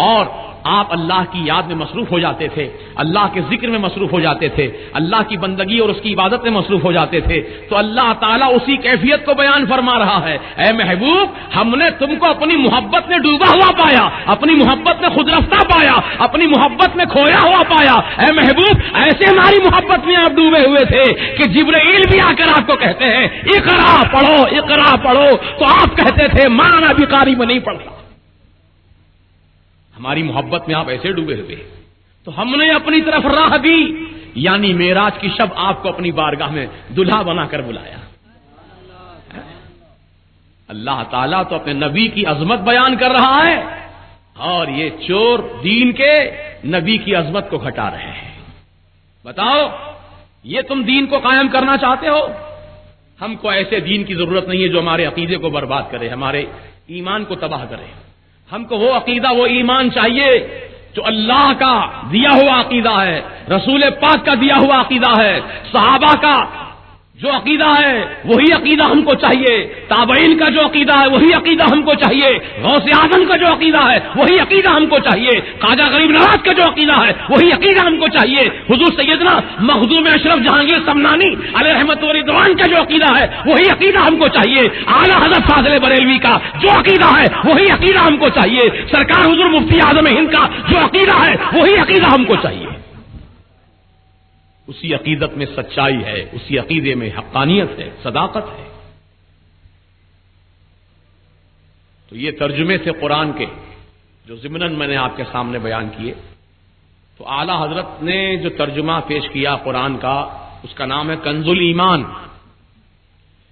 اور آپ اللہ کی یاد میں مصروف ہو جاتے تھے، اللہ کے ذکر میں مصروف ہو جاتے تھے، اللہ کی بندگی اور اس کی عبادت میں مصروف ہو جاتے تھے. تو اللہ تعالیٰ اسی کیفیت کو بیان فرما رہا ہے، اے محبوب ہم نے تم کو اپنی محبت میں ڈوبا ہوا پایا، اپنی محبت میں خود رفتہ پایا، اپنی محبت میں کھویا ہوا پایا. اے محبوب ایسے ہماری محبت میں آپ ڈوبے ہوئے تھے کہ جبرائیل بھی آ کر آپ کو کہتے ہیں اقرا پڑھو اقرا پڑھو تو آپ کہتے تھے مانا بھی قاری میں نہیں پڑھتا. ہماری محبت میں آپ ایسے ڈوبے ہوئے تو ہم نے اپنی طرف راہ دی. یعنی معراج کی شب آپ کو اپنی بارگاہ میں دلہا بنا کر بلایا. اللہ تعالیٰ تو اپنے نبی کی عظمت بیان کر رہا ہے اور یہ چور دین کے نبی کی عظمت کو گھٹا رہے ہیں. بتاؤ یہ تم دین کو قائم کرنا چاہتے ہو؟ ہم کو ایسے دین کی ضرورت نہیں ہے جو ہمارے عقیدے کو برباد کرے، ہمارے ایمان کو تباہ کرے. ہم کو وہ عقیدہ وہ ایمان چاہیے جو اللہ کا دیا ہوا عقیدہ ہے، رسول پاک کا دیا ہوا عقیدہ ہے، صحابہ کا جو عقیدہ ہے وہی عقیدہ ہم کو چاہیے، تابعین کا جو عقیدہ ہے وہی عقیدہ ہم کو چاہیے، غوث اعظم کا جو عقیدہ ہے وہی عقیدہ ہم کو چاہیے، خواجہ غریب نواز کا جو عقیدہ ہے وہی عقیدہ ہم کو چاہیے، حضور سیدنا مخدوم اشرف جہانگیر سمنانی علیہ رحمت و رضوان کا جو عقیدہ ہے وہی عقیدہ ہم کو چاہیے، اعلیٰ حضرت فاضل بریلوی کا جو عقیدہ ہے وہی عقیدہ ہم کو چاہیے، سرکار حضور مفتی اعظم ہند کا جو عقیدہ ہے وہی عقیدہ ہم کو چاہیے. اسی عقیدت میں سچائی ہے، اسی عقیدے میں حقانیت ہے، صداقت ہے. تو یہ ترجمے سے قرآن کے جو ضمناً میں نے آپ کے سامنے بیان کیے، تو اعلیٰ حضرت نے جو ترجمہ پیش کیا قرآن کا اس کا نام ہے کنز الایمان.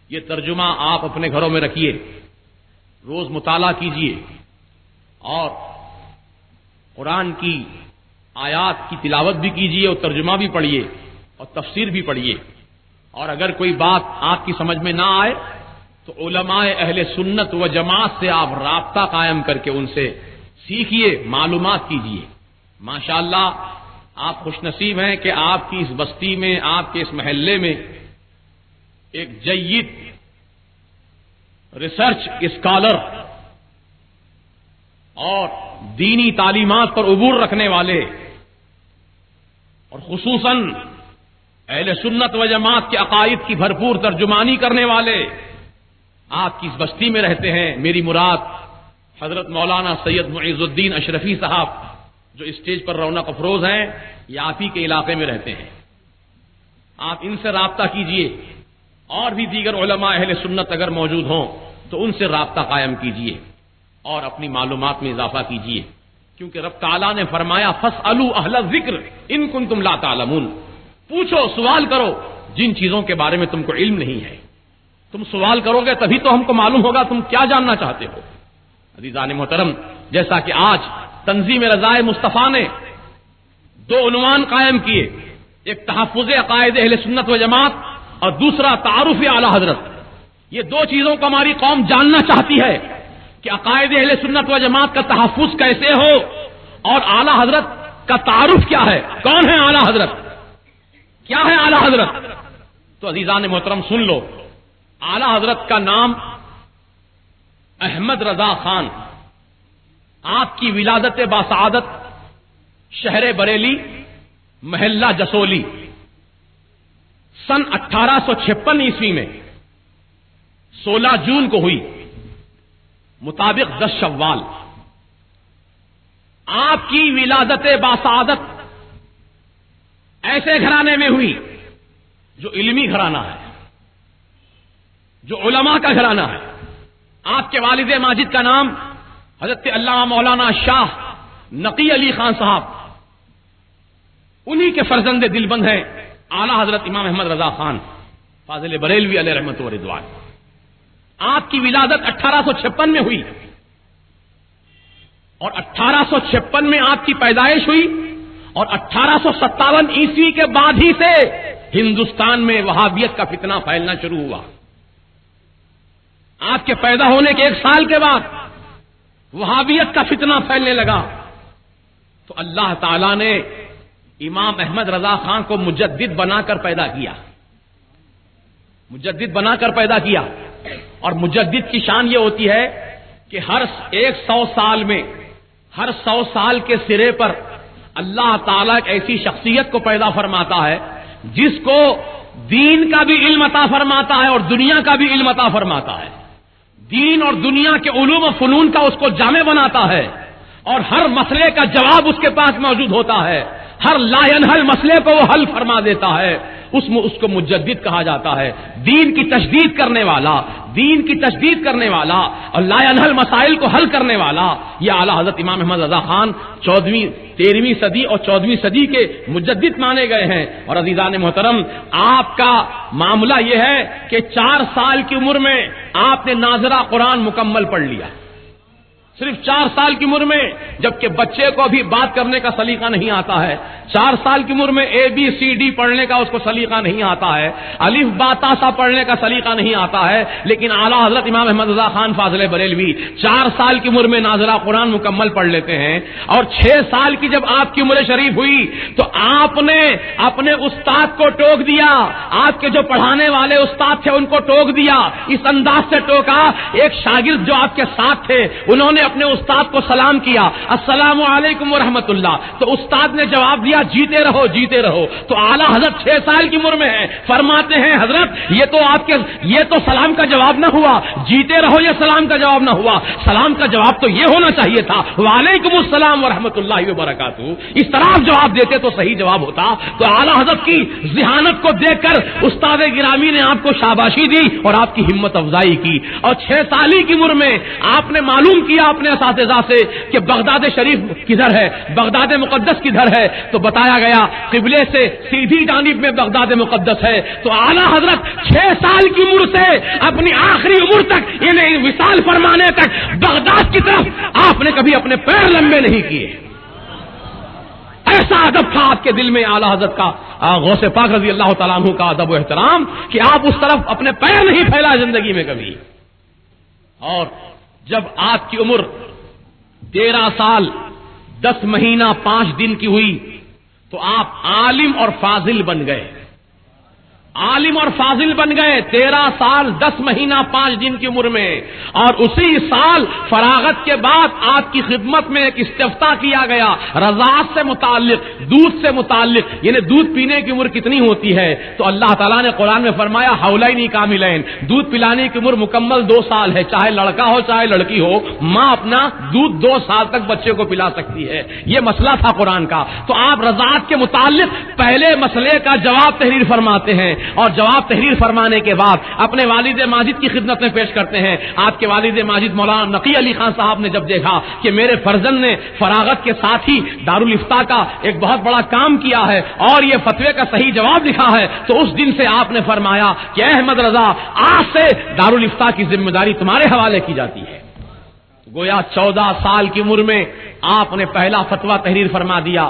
یہ ترجمہ آپ اپنے گھروں میں رکھیے، روز مطالعہ کیجیے اور قرآن کی آیات کی تلاوت بھی کیجیے اور ترجمہ بھی پڑھیے اور تفسیر بھی پڑھیے. اور اگر کوئی بات آپ کی سمجھ میں نہ آئے تو علماء اہل سنت و جماعت سے آپ رابطہ قائم کر کے ان سے سیکھیے، معلومات کیجیے. ماشاءاللہ آپ خوش نصیب ہیں کہ آپ کی اس بستی میں، آپ کے اس محلے میں ایک جید ریسرچ اسکالر اور دینی تعلیمات پر عبور رکھنے والے اور خصوصاً اہل سنت و جماعت کے عقائد کی بھرپور ترجمانی کرنے والے آپ کی اس بستی میں رہتے ہیں. میری مراد حضرت مولانا سید معیز الدین اشرفی صاحب جو اسٹیج پر رونق افروز ہیں، یہ آپ ہی کے علاقے میں رہتے ہیں. آپ ان سے رابطہ کیجئے، اور بھی دیگر علماء اہل سنت اگر موجود ہوں تو ان سے رابطہ قائم کیجئے اور اپنی معلومات میں اضافہ کیجئے، کیونکہ رب تعالیٰ نے فرمایا فاسألوا اہل الذکر ان کنتم لا تعلمون. پوچھو، سوال کرو جن چیزوں کے بارے میں تم کو علم نہیں ہے. تم سوال کرو گے تبھی تو ہم کو معلوم ہوگا تم کیا جاننا چاہتے ہو. عزیزان محترم، جیسا کہ آج تنظیم رضائے مصطفیٰ نے 2 عنوان قائم کیے، ایک تحفظ عقائد اہل سنت و جماعت اور دوسرا تعارف اعلی حضرت. یہ 2 چیزوں کو ہماری قوم جاننا چاہتی ہے کہ عقائد اہل سنت و جماعت کا تحفظ کیسے ہو اور اعلی حضرت کا تعارف کیا ہے. کون ہے اعلی حضرت؟ کیا ہے اعلی حضرت؟ تو عزیزان محترم سن لو. اعلی حضرت کا نام احمد رضا خان، آپ کی ولادت باسعادت شہر بریلی محلہ جسولی سن 1856 عیسوی میں 16 جون کو ہوئی، مطابق 10 شوال. آپ کی ولادت باسعادت ایسے گھرانے میں ہوئی جو علمی گھرانہ ہے، جو علماء کا گھرانہ ہے. آپ کے والد ماجد کا نام حضرت علامہ مولانا شاہ نقی علی خان صاحب، انہی کے فرزند دلبند ہیں اعلی حضرت امام احمد رضا خان فاضل بریلوی علیہ رحمت و رضوان. آپ کی ولادت 1856 میں ہوئی اور 1856 میں آپ کی پیدائش ہوئی اور 1857 عیسوی کے بعد ہی سے ہندوستان میں وہابیت کا فتنہ پھیلنا شروع ہوا. آپ کے پیدا ہونے کے 1 سال کے بعد وہابیت کا فتنہ پھیلنے لگا. تو اللہ تعالی نے امام احمد رضا خان کو مجدد بنا کر پیدا کیا، مجدد بنا کر پیدا کیا. اور مجدد کی شان یہ ہوتی ہے کہ ہر 100 سال میں، ہر 100 سال کے سرے پر اللہ تعالیٰ ایک ایسی شخصیت کو پیدا فرماتا ہے جس کو دین کا بھی علم عطا فرماتا ہے اور دنیا کا بھی علم عطا فرماتا ہے. دین اور دنیا کے علوم و فنون کا اس کو جامع بناتا ہے اور ہر مسئلے کا جواب اس کے پاس موجود ہوتا ہے. ہر لا ینحل مسئلے کو وہ حل فرما دیتا ہے. اس کو مجدد کہا جاتا ہے. دین کی تجدید کرنے والا، دین کی تجدید کرنے والا اور لا ینحل مسائل کو حل کرنے والا یہ اعلی حضرت امام احمد رضا خان 13ویں صدی اور 14ویں صدی کے مجدد مانے گئے ہیں. اور عزیزان محترم، آپ کا معاملہ یہ ہے کہ 4 سال کی عمر میں آپ نے ناظرہ قرآن مکمل پڑھ لیا، صرف 4 سال کی عمر میں، جبکہ بچے کو ابھی بات کرنے کا سلیقہ نہیں آتا ہے. 4 سال کی عمر میں ABCD پڑھنے کا اس کو سلیقہ نہیں آتا ہے، الف با تا سا پڑھنے کا سلیقہ نہیں آتا ہے. لیکن اعلیٰ حضرت امام احمد رضا خان فاضل بریلوی 4 سال کی عمر میں ناظرہ قرآن مکمل پڑھ لیتے ہیں. اور 6 سال کی جب آپ کی عمر شریف ہوئی تو آپ نے اپنے استاد کو ٹوک دیا، آپ کے جو پڑھانے والے استاد تھے ان کو ٹوک دیا. اس انداز سے ٹوکا، ایک شاگرد جو آپ کے ساتھ تھے انہوں نے اپنے استاد کو سلام کیا، السلام علیکم ورحمۃ اللہ. تو استاد نے جواب دیا جیتے رہو جیتے رہو. تو اعلیٰ حضرت 6 سال کی عمر میں ہے، فرماتے ہیں حضرت یہ تو سلام کا جواب نہ ہوا، جیتے رہو یہ سلام کا جواب نہ ہوا. سلام کا جواب تو یہ ہونا چاہیے تھا وعلیکم السلام ورحمۃ اللہ وبرکاتہ. اس طرح آپ جواب دیتے تو صحیح جواب ہوتا. تو اعلیٰ حضرت کی ذہانت کو دیکھ کر استاد گرامی نے آپ کو شاباشی دی اور آپ کی ہمت افزائی کی. اور 6 سال کی عمر میں آپ نے معلوم کیا اپنے اساتذہ سے کہ بغداد شریف کدھر ہے، بغداد مقدس کدھر ہے. تو بتایا گیا قبلے سے سیدھی جانب میں بغداد مقدس ہے. تو اعلیٰ حضرت 6 سال کی عمر سے اپنی آخری عمر تک، انہیں وصال فرمانے تک بغداد کی طرف آپ نے کبھی اپنے پیر لمبے نہیں کیے. ایسا ادب تھا آپ کے دل میں اعلیٰ حضرت کا، غوث پاک رضی اللہ تعالیٰ عنہ کا ادب و احترام کہ آپ اس طرف اپنے پیر نہیں پھیلا زندگی میں کبھی. اور جب آپ کی عمر 13 سال 10 مہینہ 5 دن کی ہوئی تو آپ عالم اور فاضل بن گئے. عالم اور فاضل بن گئے 13 سال 10 مہینہ 5 دن کی عمر میں، اور اسی سال فراغت کے بعد آپ کی خدمت میں ایک استفتاء کیا گیا رضاعت سے متعلق، دودھ سے متعلق، یعنی دودھ پینے کی عمر کتنی ہوتی ہے؟ تو اللہ تعالیٰ نے قرآن میں فرمایا حولین کاملین، دودھ پلانے کی عمر مکمل 2 سال ہے، چاہے لڑکا ہو چاہے لڑکی ہو، ماں اپنا دودھ 2 سال تک بچے کو پلا سکتی ہے، یہ مسئلہ تھا قرآن کا۔ تو آپ رضاعت کے متعلق پہلے مسئلے کا جواب تحریر فرماتے ہیں، اور جواب تحریر فرمانے کے بعد اپنے والد ماجد کی خدمت میں پیش کرتے ہیں۔ آپ کے والد ماجد مولانا نقی علی خان صاحب نے جب دیکھا کہ میرے فرزند نے فراغت کے ساتھ ہی دارالافتاء کا ایک بہت بڑا کام کیا ہے اور یہ فتوے کا صحیح جواب لکھا ہے، تو اس دن سے آپ نے فرمایا کہ احمد رضا، آج سے دارالافتاء کی ذمہ داری تمہارے حوالے کی جاتی ہے۔ گویا 14 سال کی عمر میں آپ نے پہلا فتویٰ تحریر فرما دیا،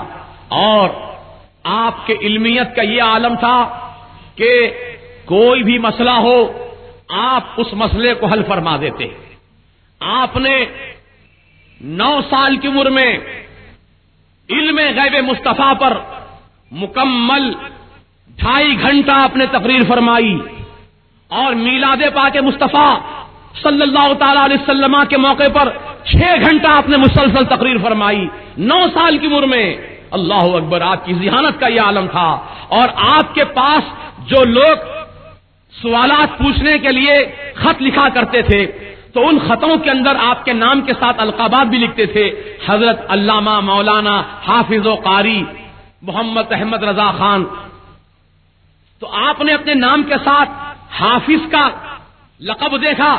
اور آپ کے علمیت کا یہ عالم تھا کہ کوئی بھی مسئلہ ہو آپ اس مسئلے کو حل فرما دیتے۔ آپ نے 9 سال کی عمر میں علم غیب مصطفیٰ پر مکمل 2.5 گھنٹہ آپ نے تقریر فرمائی، اور میلاد پاک مصطفیٰ صلی اللہ تعالی علیہ وسلم کے موقع پر 6 گھنٹہ آپ نے مسلسل تقریر فرمائی 9 سال کی عمر میں۔ اللہ اکبر، آپ کی ذہانت کا یہ عالم تھا۔ اور آپ کے پاس جو لوگ سوالات پوچھنے کے لیے خط لکھا کرتے تھے تو ان خطوں کے اندر آپ کے نام کے ساتھ القابات بھی لکھتے تھے، حضرت علامہ مولانا حافظ و قاری محمد احمد رضا خان۔ تو آپ نے اپنے نام کے ساتھ حافظ کا لقب دیکھا،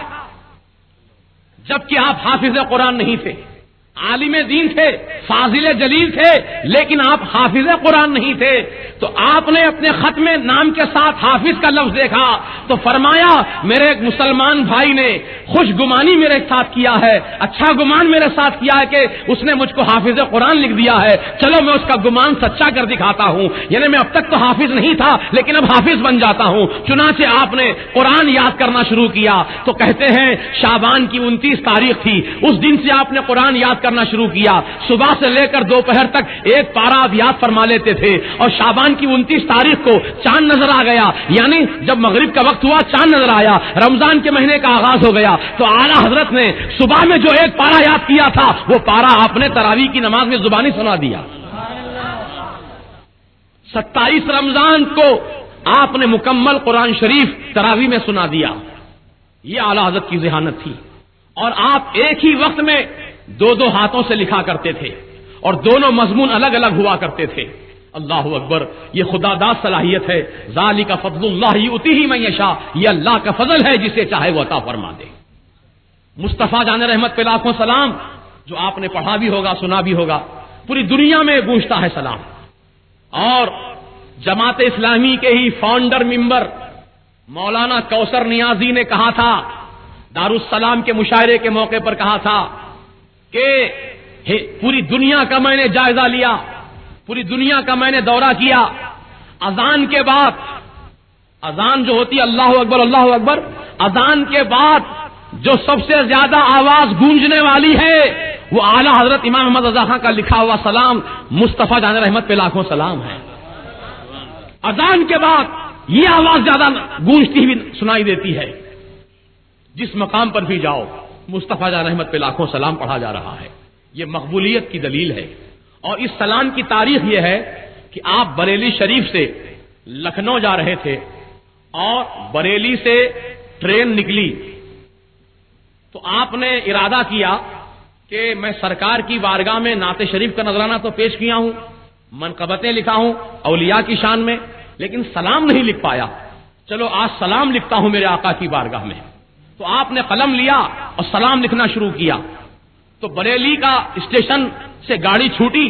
جبکہ آپ حافظ قرآن نہیں تھے، عالم دین تھے، فاضل جلیل تھے، لیکن آپ حافظ قرآن نہیں تھے۔ تو آپ نے اپنے خط میں نام کے ساتھ حافظ کا لفظ دیکھا تو فرمایا میرے ایک مسلمان بھائی نے خوش گمانی میرے ساتھ کیا ہے، اچھا گمان میرے ساتھ کیا ہے کہ اس نے مجھ کو حافظ قرآن لکھ دیا ہے، چلو میں اس کا گمان سچا کر دکھاتا ہوں، یعنی میں اب تک تو حافظ نہیں تھا لیکن اب حافظ بن جاتا ہوں۔ چنانچہ آپ نے قرآن یاد کرنا شروع کیا۔ تو کہتے ہیں شعبان کی 29 تاریخ تھی، اس دن سے آپ نے قرآن یاد کرنا شروع کیا، صبح سے لے کر دوپہر تک ایک پارہ آپ یاد فرما لیتے تھے، اور شعبان کی 29 تاریخ کو چاند نظر آ گیا، یعنی جب مغرب کا وقت ہوا چاند نظر آیا، رمضان کے مہینے کا آغاز ہو گیا۔ تو اعلیٰ حضرت نے صبح میں جو ایک پارہ یاد کیا تھا وہ پارہ آپ نے تراویح کی نماز میں زبانی سنا دیا۔ 27 رمضان کو آپ نے مکمل قرآن شریف تراویح میں سنا دیا۔ یہ اعلیٰ حضرت کی ذہانت تھی۔ اور آپ ایک ہی وقت میں 2 ہاتھوں سے لکھا کرتے تھے، اور دونوں مضمون الگ الگ ہوا کرتے تھے۔ اللہ اکبر، یہ خدا داد صلاحیت ہے۔ ذالک فضل اللہ یؤتیہ من یشاء، یہ اللہ کا فضل ہے جسے چاہے وہ عطا فرما دے۔ مصطفیٰ جان رحمت پہ لاکھوں سلام، جو آپ نے پڑھا بھی ہوگا سنا بھی ہوگا، پوری دنیا میں گونجتا ہے سلام۔ اور جماعت اسلامی کے ہی فاؤنڈر ممبر مولانا کوثر نیازی نے کہا تھا، دارالسلام کے مشاعرے کے موقع پر کہا تھا کہ پوری دنیا کا میں نے جائزہ لیا، پوری دنیا کا میں نے دورہ کیا، اذان کے بعد، اذان جو ہوتی ہے اللہ اکبر اللہ اکبر، اذان کے بعد جو سب سے زیادہ آواز گونجنے والی ہے وہ اعلیٰ حضرت امام احمد رضا خان کا لکھا ہوا سلام مصطفیٰ جان رحمت پہ لاکھوں سلام ہے۔ اذان کے بعد یہ آواز زیادہ گونجتی ہوئی سنائی دیتی ہے، جس مقام پر بھی جاؤ مصطفیٰ جان رحمت پہ لاکھوں سلام پڑھا جا رہا ہے۔ یہ مقبولیت کی دلیل ہے۔ اور اس سلام کی تاریخ یہ ہے کہ آپ بریلی شریف سے لکھنؤ جا رہے تھے، اور بریلی سے ٹرین نکلی تو آپ نے ارادہ کیا کہ میں سرکار کی بارگاہ میں نعت شریف کا نذرانہ تو پیش کیا ہوں، منقبتیں لکھا ہوں اولیاء کی شان میں، لیکن سلام نہیں لکھ پایا، چلو آج سلام لکھتا ہوں میرے آقا کی بارگاہ میں۔ تو آپ نے قلم لیا اور سلام لکھنا شروع کیا۔ تو بریلی کا اسٹیشن سے گاڑی چھوٹی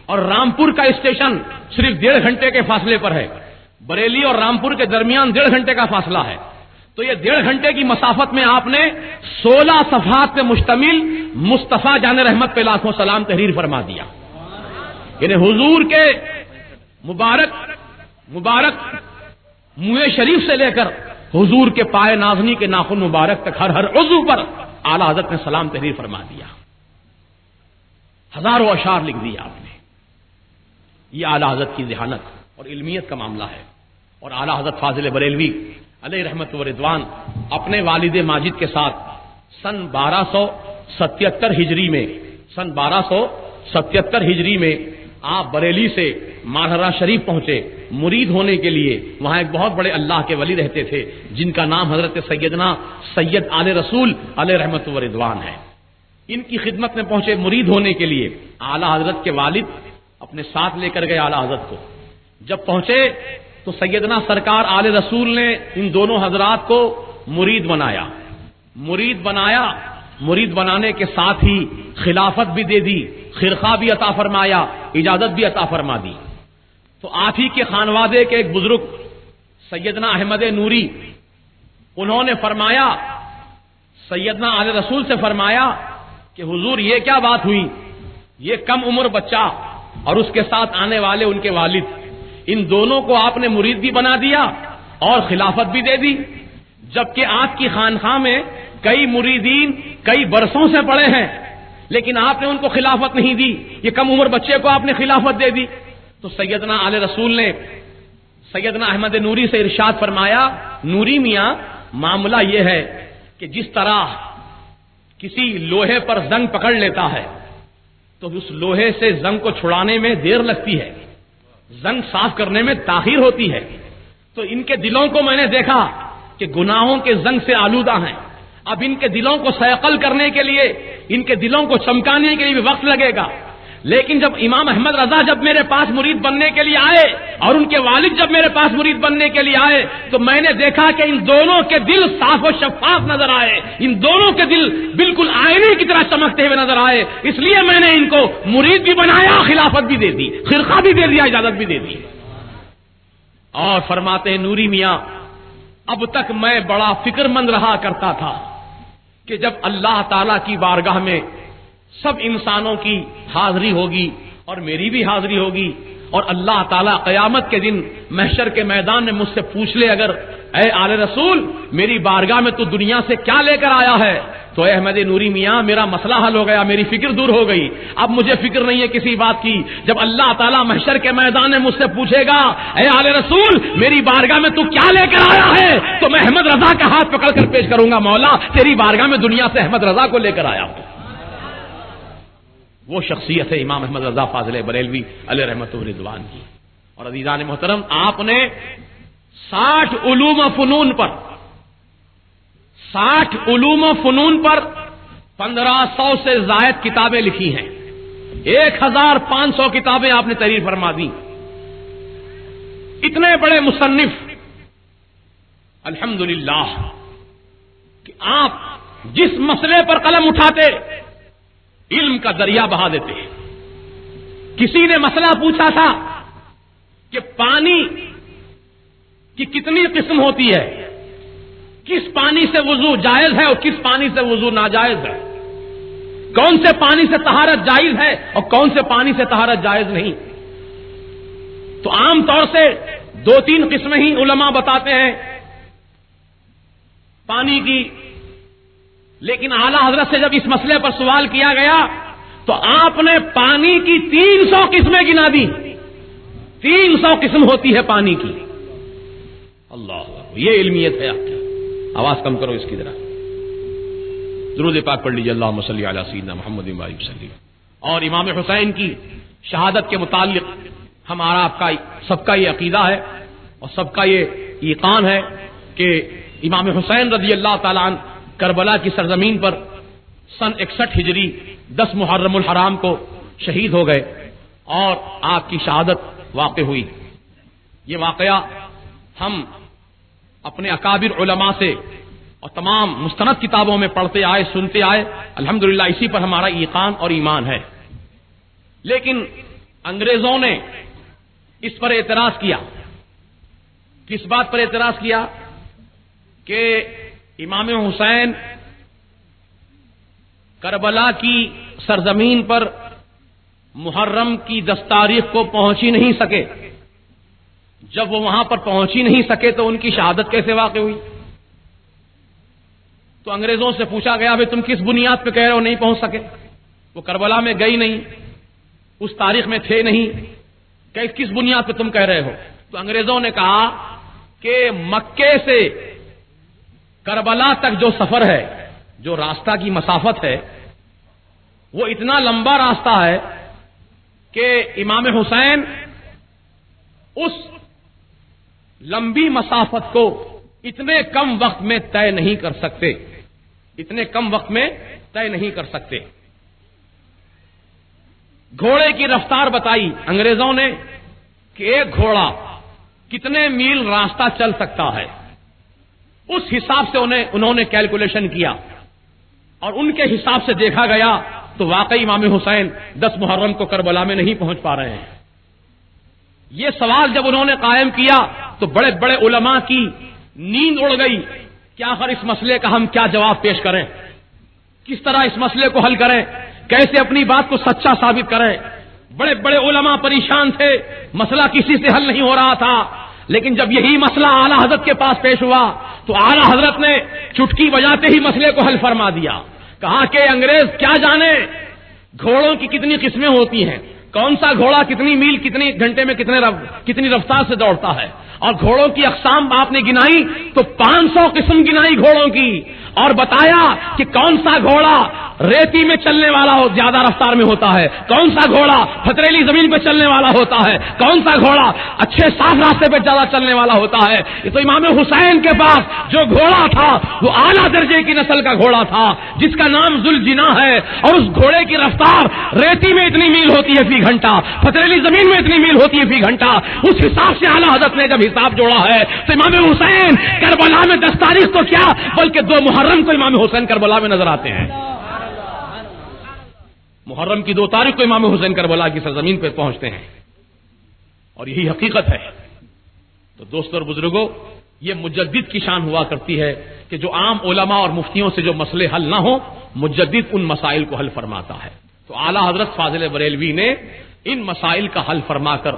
اور رامپور کا اسٹیشن صرف 1.5 گھنٹے کے فاصلے پر ہے، بریلی اور رامپور کے درمیان 1.5 گھنٹے کا فاصلہ ہے۔ تو یہ 1.5 گھنٹے کی مسافت میں آپ نے 16 صفحات پہ مشتمل مصطفیٰ جان رحمت پہ لاکھوں سلام تحریر فرما دیا۔ یعنی حضور کے مبارک منہ شریف سے لے کر حضور کے پائے نازنی کے ناخن مبارک تک ہر عضو پر اعلیٰ حضرت نے سلام تحریر فرما دیا، ہزاروں اشعار لکھ دیے آپ نے۔ یہ اعلیٰ حضرت کی ذہانت اور علمیت کا معاملہ ہے۔ اور اعلیٰ حضرت فاضل بریلوی علیہ رحمت و رضوان اپنے والد ماجد کے ساتھ سن 1277 ہجری میں آپ بریلی سے مارہرہ شریف پہنچے مرید ہونے کے لیے. وہاں ایک بہت بڑے اللہ کے ولی رہتے تھے جن کا نام حضرت سیدنا سید آل رسول علیہ رحمت و رضوان ہے. ان کی خدمت میں پہنچے مرید ہونے کے لیے. اعلیٰ حضرت کے والد اپنے ساتھ لے کر گئے اعلیٰ حضرت کو. جب پہنچے تو سیدنا سرکار آل رسول نے ان دونوں حضرات کو مرید بنانے کے ساتھ ہی خلافت بھی دے دی، خرقہ بھی عطا فرمایا، اجازت بھی عطا فرما دی. تو آپ ہی کے خانوادے کے ایک بزرگ سیدنا احمد نوری، انہوں نے فرمایا، سیدنا آل رسول سے فرمایا کہ حضور یہ کیا بات ہوئی، یہ کم عمر بچہ اور اس کے ساتھ آنے والے ان کے والد، ان دونوں کو آپ نے مرید بھی بنا دیا اور خلافت بھی دے دی، جبکہ آپ کی خانقاہ میں کئی مریدین کئی برسوں سے پڑے ہیں لیکن آپ نے ان کو خلافت نہیں دی، یہ کم عمر بچے کو آپ نے خلافت دے دی. تو سیدنا آل رسول نے سیدنا احمد نوری سے ارشاد فرمایا، نوری میاں معاملہ یہ ہے کہ جس طرح کسی لوہے پر زنگ پکڑ لیتا ہے تو اس لوہے سے زنگ کو چھڑانے میں دیر لگتی ہے، زنگ صاف کرنے میں تاخیر ہوتی ہے، تو ان کے دلوں کو میں نے دیکھا کہ گناہوں کے زنگ سے آلودہ ہیں. اب ان کے دلوں کو صیقل کرنے کے لیے، ان کے دلوں کو چمکانے کے لیے بھی وقت لگے گا. لیکن جب امام احمد رضا جب میرے پاس مرید بننے کے لیے آئے اور ان کے والد جب میرے پاس مرید بننے کے لیے آئے تو میں نے دیکھا کہ ان دونوں کے دل صاف و شفاف نظر آئے، ان دونوں کے دل بالکل آئینے کی طرح چمکتے ہوئے نظر آئے. اس لیے میں نے ان کو مرید بھی بنایا، خلافت بھی دے دی، خرقہ بھی دے دیا، اجازت بھی دے دی. اور فرماتے ہیں نوری میاں، اب تک میں بڑا فکر مند رہا کرتا تھا کہ جب اللہ تعالی کی بارگاہ میں سب انسانوں کی حاضری ہوگی اور میری بھی حاضری ہوگی اور اللہ تعالیٰ قیامت کے دن محشر کے میدان میں مجھ سے پوچھ لے اگر اے آل رسول میری بارگاہ میں تو دنیا سے کیا لے کر آیا ہے، تو اے احمد نوری میاں میرا مسئلہ حل ہو گیا، میری فکر دور ہو گئی. اب مجھے فکر نہیں ہے کسی بات کی. جب اللہ تعالیٰ محشر کے میدان میں مجھ سے پوچھے گا اے آل رسول میری بارگاہ میں تو کیا لے کر آیا ہے، تو میں احمد رضا کا ہاتھ پکڑ کر پیش کروں گا، مولا تیری بارگاہ میں دنیا سے احمد رضا کو لے کر آیا ہوں. وہ شخصیت ہے امام احمد رضا فاضل بریلوی علیہ رحمت و رضوان کی. اور عزیزان محترم، آپ نے 60 علوم و فنون پر 1500 سے زائد کتابیں لکھی ہیں، 1500 کتابیں آپ نے تحریر فرما دی. اتنے بڑے مصنف، الحمدللہ کہ آپ جس مسئلے پر قلم اٹھاتے علم کا دریا بہا دیتے. کسی نے مسئلہ پوچھا تھا کہ پانی کی کتنی قسم ہوتی ہے، کس پانی سے وضو جائز ہے اور کس پانی سے وضو ناجائز ہے، کون سے پانی سے طہارت جائز ہے اور کون سے پانی سے طہارت جائز نہیں. تو عام طور سے 2-3 قسمیں ہی علماء بتاتے ہیں پانی کی، لیکن اعلیٰ حضرت سے جب اس مسئلے پر سوال کیا گیا تو آپ نے پانی کی 300 قسمیں گنا دی. 300 قسم ہوتی ہے پانی کی. اللہ یہ علمیت ہے آپ کی. آواز کم کرو اس کی طرح. درود پاک پڑھ لیجیے، اللہم صلی علی سیدنا محمد و آلہ وسلم. اور امام حسین کی شہادت کے متعلق ہمارا آپ کا سب کا یہ عقیدہ ہے اور سب کا یہ ایقان ہے کہ امام حسین رضی اللہ تعالیٰ عنہ کربلا کی سرزمین پر سن 61 ہجری 10 محرم الحرام کو شہید ہو گئے اور آپ کی شہادت واقع ہوئی. یہ واقعہ ہم اپنے اکابر علماء سے اور تمام مستند کتابوں میں پڑھتے آئے، سنتے آئے. الحمدللہ اسی پر ہمارا ایقان اور ایمان ہے. لیکن انگریزوں نے اس پر اعتراض کیا. کس بات پر اعتراض کیا؟ کہ امام حسین کربلا کی سرزمین پر محرم کی 10 تاریخ کو پہنچ ہی نہیں سکے. جب وہ وہاں پر پہنچ ہی نہیں سکے تو ان کی شہادت کیسے واقع ہوئی؟ تو انگریزوں سے پوچھا گیا بھائی تم کس بنیاد پہ کہہ رہے ہو نہیں پہنچ سکے؟ وہ کربلا میں گئی نہیں، اس تاریخ میں تھے نہیں، کہ کس بنیاد پہ تم کہہ رہے ہو؟ تو انگریزوں نے کہا کہ مکے سے کربلا تک جو سفر ہے، جو راستہ کی مسافت ہے، وہ اتنا لمبا راستہ ہے کہ امام حسین اس لمبی مسافت کو اتنے کم وقت میں طے نہیں کر سکتے، اتنے کم وقت میں طے نہیں کر سکتے۔ گھوڑے کی رفتار بتائی انگریزوں نے کہ ایک گھوڑا کتنے میل راستہ چل سکتا ہے، اس حساب سے انہوں نے کیلکولیشن کیا، اور ان کے حساب سے دیکھا گیا تو واقعی امام حسین 10 محرم کو کربلا میں نہیں پہنچ پا رہے ہیں۔ یہ سوال جب انہوں نے قائم کیا تو بڑے بڑے علماء کی نیند اڑ گئی کہ آخر اس مسئلے کا ہم کیا جواب پیش کریں، کس طرح اس مسئلے کو حل کریں، کیسے اپنی بات کو سچا ثابت کریں۔ بڑے بڑے علماء پریشان تھے، مسئلہ کسی سے حل نہیں ہو رہا تھا، لیکن جب یہی مسئلہ اعلی حضرت کے پاس پیش ہوا تو اعلی حضرت نے چٹکی بجاتے ہی مسئلے کو حل فرما دیا۔ کہا کہ انگریز کیا جانے گھوڑوں کی کتنی قسمیں ہوتی ہیں، کون سا گھوڑا کتنی میل کتنی گھنٹے میں کتنی رفتار سے دوڑتا ہے، اور گھوڑوں کی اقسام آپ نے گنائی تو 500 قسم گنائی گھوڑوں کی، اور بتایا کہ کون سا گھوڑا ریتی میں چلنے والا ہو زیادہ رفتار میں ہوتا ہے، کون سا گھوڑا پتریلی زمین پہ چلنے والا ہوتا ہے، کون سا گھوڑا اچھے صاف راستے پہ زیادہ چلنے والا ہوتا ہے۔ یہ تو امام حسین کے پاس جو گھوڑا تھا وہ اعلیٰ درجے کی نسل کا گھوڑا تھا جس کا نام ذوالجناح ہے، اور اس گھوڑے کی رفتار ریتی میں اتنی میل ہوتی ہے فی گھنٹہ، پتریلی زمین میں اتنی میل ہوتی ہے فی گھنٹہ۔ اس حساب سے اعلیٰ حضرت نے جب حساب جوڑا ہے تو امام حسین کربلا میں 10 تاریخ کو کیا بلکہ 2 محرم کو امام حسین کربلا میں نظر آتے ہیں۔ محرم کی 2 تاریخ کو امام حسین کربلا کی سرزمین پہ پہنچتے ہیں، اور یہی حقیقت ہے۔ تو دوستو اور بزرگوں، یہ مجدد کی شان ہوا کرتی ہے کہ جو عام علماء اور مفتیوں سے جو مسئلے حل نہ ہوں، مجدد ان مسائل کو حل فرماتا ہے۔ تو اعلیٰ حضرت فاضل بریلوی نے ان مسائل کا حل فرما کر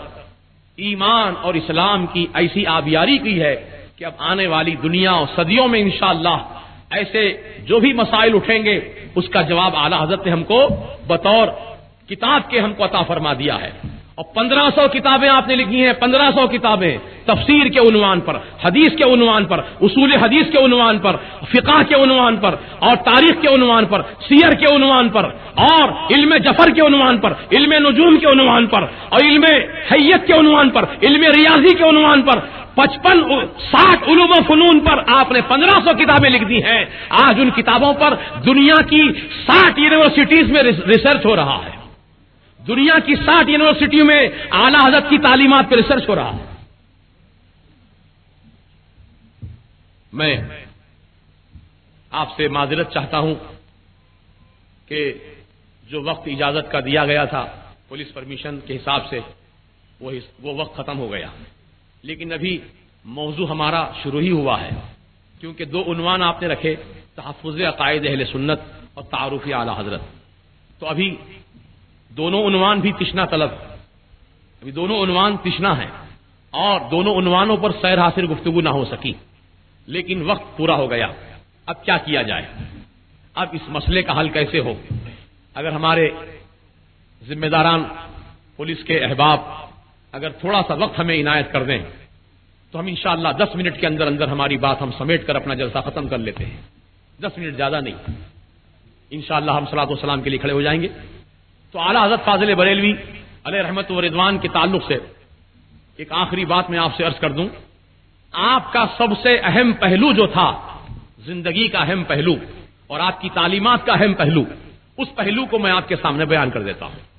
ایمان اور اسلام کی ایسی آبیاری کی ہے کہ اب آنے والی دنیا اور صدیوں میں انشاءاللہ ایسے جو بھی مسائل اٹھیں گے اس کا جواب اعلیٰ حضرت نے ہم کو بطور کتاب کے ہم کو عطا فرما دیا ہے۔ اور 1500 کتابیں آپ نے لکھی ہیں، 1500 کتابیں تفسیر کے عنوان پر، حدیث کے عنوان پر، اصول حدیث کے عنوان پر، فقہ کے عنوان پر، اور تاریخ کے عنوان پر، سیر کے عنوان پر، اور علم جفر کے عنوان پر، علم نجوم کے عنوان پر، اور علم حیت کے عنوان پر، علم ریاضی کے عنوان پر، 60 علوم و فنون پر آپ نے 1500 کتابیں لکھ دی ہیں۔ آج ان کتابوں پر دنیا کی 60 یونیورسٹیز میں ریسرچ ہو رہا ہے، دنیا کی 60 یونیورسٹیوں میں اعلیٰ حضرت کی تعلیمات پہ ریسرچ ہو رہا ہے۔ میں آپ سے معذرت چاہتا ہوں کہ جو وقت اجازت کا دیا گیا تھا پولیس پرمیشن کے حساب سے وہ وقت ختم ہو گیا، لیکن ابھی موضوع ہمارا شروع ہی ہوا ہے، کیونکہ 2 عنوان آپ نے رکھے، تحفظ عقائد اہل سنت اور تعارف اعلیٰ حضرت۔ تو ابھی دونوں عنوان بھی تشنا طلب، ابھی دونوں عنوان تشنا ہیں، اور دونوں عنوانوں پر سیر حاصل گفتگو نہ ہو سکی، لیکن وقت پورا ہو گیا۔ اب کیا کیا جائے، اب اس مسئلے کا حل کیسے ہو؟ اگر ہمارے ذمہ داران پولیس کے احباب اگر تھوڑا سا وقت ہمیں عنایت کر دیں تو ہم انشاءاللہ 10 منٹ کے اندر اندر ہماری بات ہم سمیٹ کر اپنا جلسہ ختم کر لیتے ہیں۔ 10 منٹ زیادہ نہیں، انشاءاللہ ہم صلاۃ و سلام کے لیے کھڑے ہو جائیں گے۔ تو اعلیٰ حضرت فاضل بریلوی علیہ رحمت و رضوان کے تعلق سے ایک آخری بات میں آپ سے عرض کر دوں۔ آپ کا سب سے اہم پہلو جو تھا، زندگی کا اہم پہلو اور آپ کی تعلیمات کا اہم پہلو، اس پہلو کو میں آپ کے سامنے بیان کر دیتا ہوں۔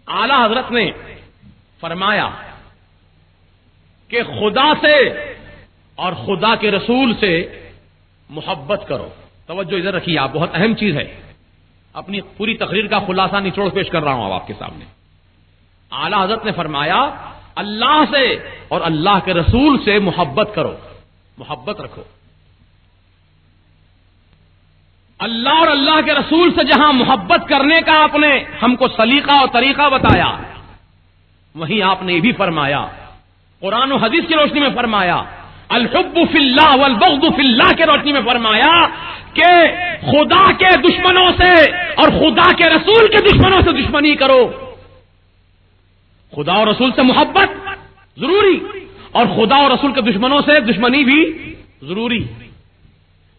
اعلیٰ حضرت نے فرمایا کہ خدا سے اور خدا کے رسول سے محبت کرو۔ توجہ ادھر رکھیے، آپ بہت اہم چیز ہے، اپنی پوری تقریر کا خلاصہ نچوڑ پیش کر رہا ہوں اب آپ کے سامنے۔ اعلیٰ حضرت نے فرمایا اللہ سے اور اللہ کے رسول سے محبت کرو، محبت رکھو۔ اللہ اور اللہ کے رسول سے جہاں محبت کرنے کا آپ نے ہم کو سلیقہ اور طریقہ بتایا، وہیں آپ نے یہ بھی فرمایا، قرآن و حدیث کی روشنی میں فرمایا، الحب فی اللہ والبغض فی اللہ کے روشنی میں فرمایا کہ خدا کے دشمنوں سے اور خدا کے رسول کے دشمنوں سے دشمنی کرو۔ خدا اور رسول سے محبت ضروری، اور خدا اور رسول کے دشمنوں سے دشمنی بھی ضروری،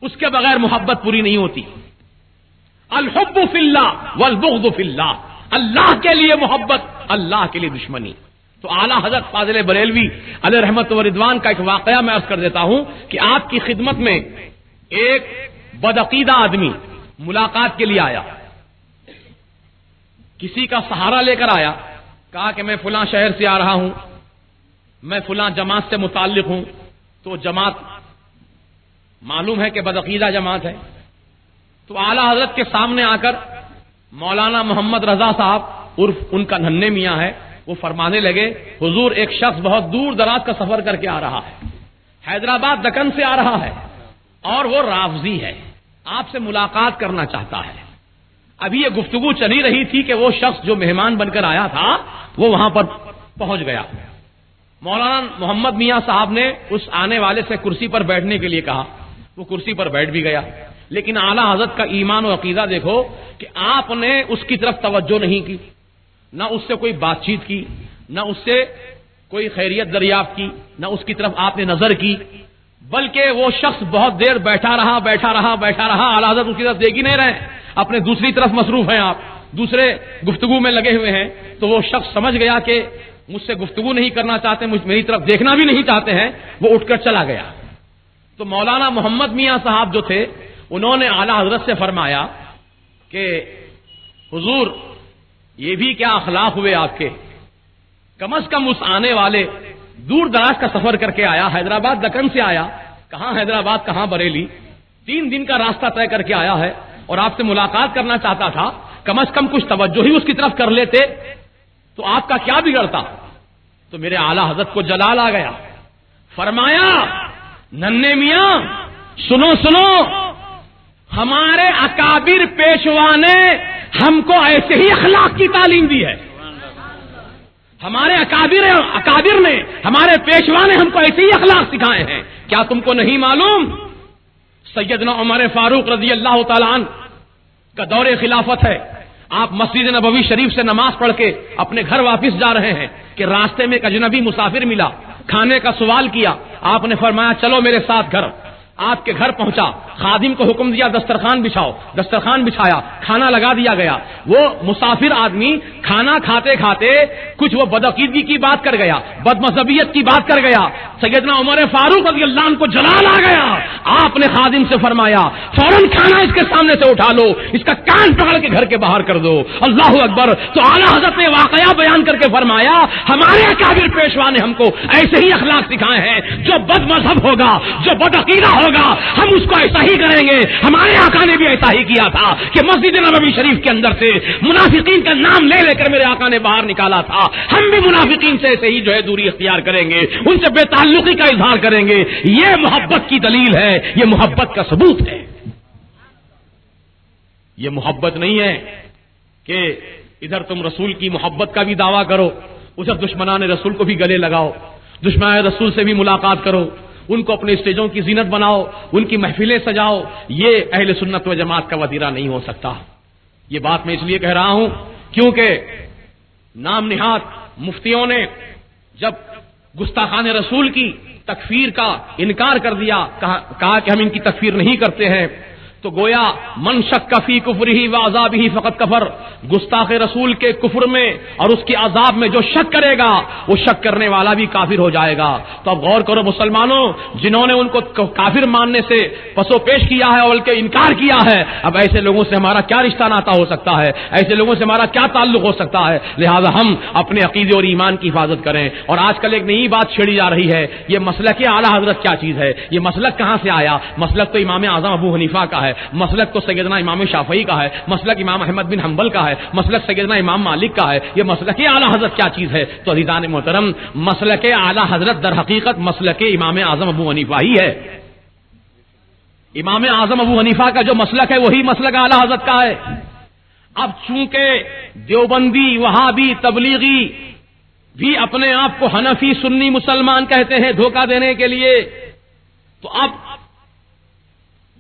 اس کے بغیر محبت پوری نہیں ہوتی. الحب فی اللہ والبغض فی اللہ، اللہ کے لیے محبت، اللہ کے لیے دشمنی. تو اعلیٰ حضرت فاضل بریلوی علیہ رحمت و رضوان کا ایک واقعہ میں عرض کر دیتا ہوں کہ آپ کی خدمت میں ایک بدعقیدہ آدمی ملاقات کے لیے آیا، کسی کا سہارا لے کر آیا، کہا کہ میں فلاں شہر سے آ رہا ہوں، میں فلاں جماعت سے متعلق ہوں. تو جماعت معلوم ہے کہ بدعقیدہ جماعت ہے. تو اعلیٰ حضرت کے سامنے آ کر مولانا محمد رضا صاحب عرف ان کا ننھے میاں ہے، وہ فرمانے لگے حضور ایک شخص بہت دور دراز کا سفر کر کے آ رہا ہے، حیدرآباد دکن سے آ رہا ہے اور وہ رافضی ہے، آپ سے ملاقات کرنا چاہتا ہے. ابھی یہ گفتگو چلی رہی تھی کہ وہ شخص جو مہمان بن کر آیا تھا وہ وہاں پر پہنچ گیا. مولانا محمد میاں صاحب نے اس آنے والے سے کرسی پر بیٹھنے کے لیے کہا، وہ کرسی پر بیٹھ بھی گیا. لیکن اعلیٰ حضرت کا ایمان و عقیدہ دیکھو کہ آپ نے اس کی طرف توجہ نہیں کی، نہ اس سے کوئی بات چیت کی، نہ اس سے کوئی خیریت دریافت کی، نہ اس کی طرف آپ نے نظر کی، بلکہ وہ شخص بہت دیر بیٹھا رہا. اعلیٰ حضرت اس کی طرف دیکھ ہی نہیں رہے، اپنے دوسری طرف مصروف ہیں، آپ دوسرے گفتگو میں لگے ہوئے ہیں. تو وہ شخص سمجھ گیا کہ مجھ سے گفتگو نہیں کرنا چاہتے، میری طرف دیکھنا بھی نہیں چاہتے ہیں، وہ اٹھ کر چلا گیا. تو مولانا محمد میاں صاحب جو تھے انہوں نے اعلیٰ حضرت سے فرمایا کہ حضور یہ بھی کیا اخلاق ہوئے آپ کے، کم از کم اس آنے والے دور دراز کا سفر کر کے آیا، حیدرآباد دکن سے آیا، کہاں حیدرآباد کہاں بریلی، 3 دن کا راستہ طے کر کے آیا ہے اور آپ سے ملاقات کرنا چاہتا تھا، کم از کم کچھ توجہ ہی اس کی طرف کر لیتے تو آپ کا کیا بگڑتا. تو میرے اعلیٰ حضرت کو جلال آ گیا، فرمایا ننھے میاں سنو، ہمارے اکابر پیشوا نے ہم کو ایسے ہی اخلاق کی تعلیم دی ہے، ہمارے اکابر نے، ہمارے پیشوا نے ہم کو ایسے ہی اخلاق سکھائے ہیں. کیا تم کو نہیں معلوم سیدنا عمر فاروق رضی اللہ تعالیٰ عنہ کا دور خلافت ہے، آپ مسجد نبوی شریف سے نماز پڑھ کے اپنے گھر واپس جا رہے ہیں کہ راستے میں ایک اجنبی مسافر ملا، کھانے کا سوال کیا، آپ نے فرمایا چلو میرے ساتھ گھر. آپ کے گھر پہنچا، خادم کو حکم دیا دسترخوان بچھاؤ، دسترخوان بچھایا، کھانا لگا دیا گیا. وہ مسافر آدمی کھانا کھاتے کھاتے کچھ وہ بدعقیدگی کی بات کر گیا، بد مذہبیت کی بات کر گیا. سیدنا عمر فاروق رضی اللہ عنہ کو جلال آ گیا. آپ نے خادم سے فرمایا فوراً کھانا اس کے سامنے سے اٹھا لو، اس کا کان پکڑ کے گھر کے باہر کر دو. اللہ اکبر. تو اعلیٰ حضرت نے واقعہ بیان کر کے فرمایا ہمارے اکابر پیشوا نے ہم کو ایسے ہی اخلاق سکھائے ہیں، جو بد مذہب ہوگا، جو بد عقیدہ ہوگا، ہم اس کو ایسا ہی کریں گے. ہمارے آقا نے بھی ایسا ہی کیا تھا کہ مسجد نبوی شریف کے اندر سے منافقین کا نام لے لے کر میرے آقا نے باہر نکالا تھا. ہم بھی منافقین سے ایسے ہی جو ہے دوری اختیار کریں گے، ان سے بے تعلقی کا اظہار کریں گے. یہ محبت کی دلیل ہے، یہ محبت کا ثبوت ہے. یہ محبت نہیں ہے کہ ادھر تم رسول کی محبت کا بھی دعویٰ کرو، ادھر دشمنان رسول کو بھی گلے لگاؤ، دشمنان رسول سے بھی ملاقات کرو، ان کو اپنے اسٹیجوں کی زینت بناؤ، ان کی محفلیں سجاؤ. یہ اہل سنت و جماعت کا وتیرہ نہیں ہو سکتا. یہ بات میں اس لیے کہہ رہا ہوں کیونکہ نام نہاد مفتیوں نے جب گستاخان رسول کی تکفیر کا انکار کر دیا، کہا کہ ہم ان کی تکفیر نہیں کرتے ہیں، تو گویا من شک فی کفرہ و عذابہ فقط کفر، گستاخ رسول کے کفر میں اور اس کے عذاب میں جو شک کرے گا وہ شک کرنے والا بھی کافر ہو جائے گا. تو اب غور کرو مسلمانوں، جنہوں نے ان کو کافر ماننے سے پسو پیش کیا ہے اور بلکہ انکار کیا ہے، اب ایسے لوگوں سے ہمارا کیا رشتہ ناتا ہو سکتا ہے، ایسے لوگوں سے ہمارا کیا تعلق ہو سکتا ہے. لہذا ہم اپنے عقیدے اور ایمان کی حفاظت کریں. اور آج کل ایک نئی بات چھیڑی جا رہی ہے، یہ مسلک اعلیٰ حضرت کیا چیز ہے، یہ مسلک کہاں سے آیا. مسلک تو امام اعظم ابو حنیفہ کا ہے، مسلک تو سیدنا امام شافعی کا ہے، مسلک امام احمد بن حنبل کا ہے، مسلک سیدنا امام مالک کا ہے. یہ مسلک اعلیٰ حضرت کیا چیز ہے؟ تو عزیزان محترم، مسلک اعلیٰ حضرت در حقیقت مسلک امام اعظم ابو حنیفہ ہی ہے. امام اعظم ابو حنیفہ کا جو مسلک ہے وہی مسلک اعلیٰ حضرت کا ہے. اب چونکہ دیوبندی، وہابی، تبلیغی بھی اپنے آپ کو حنفی سنی مسلمان کہتے ہیں دھوکہ دینے کے لیے، تو اب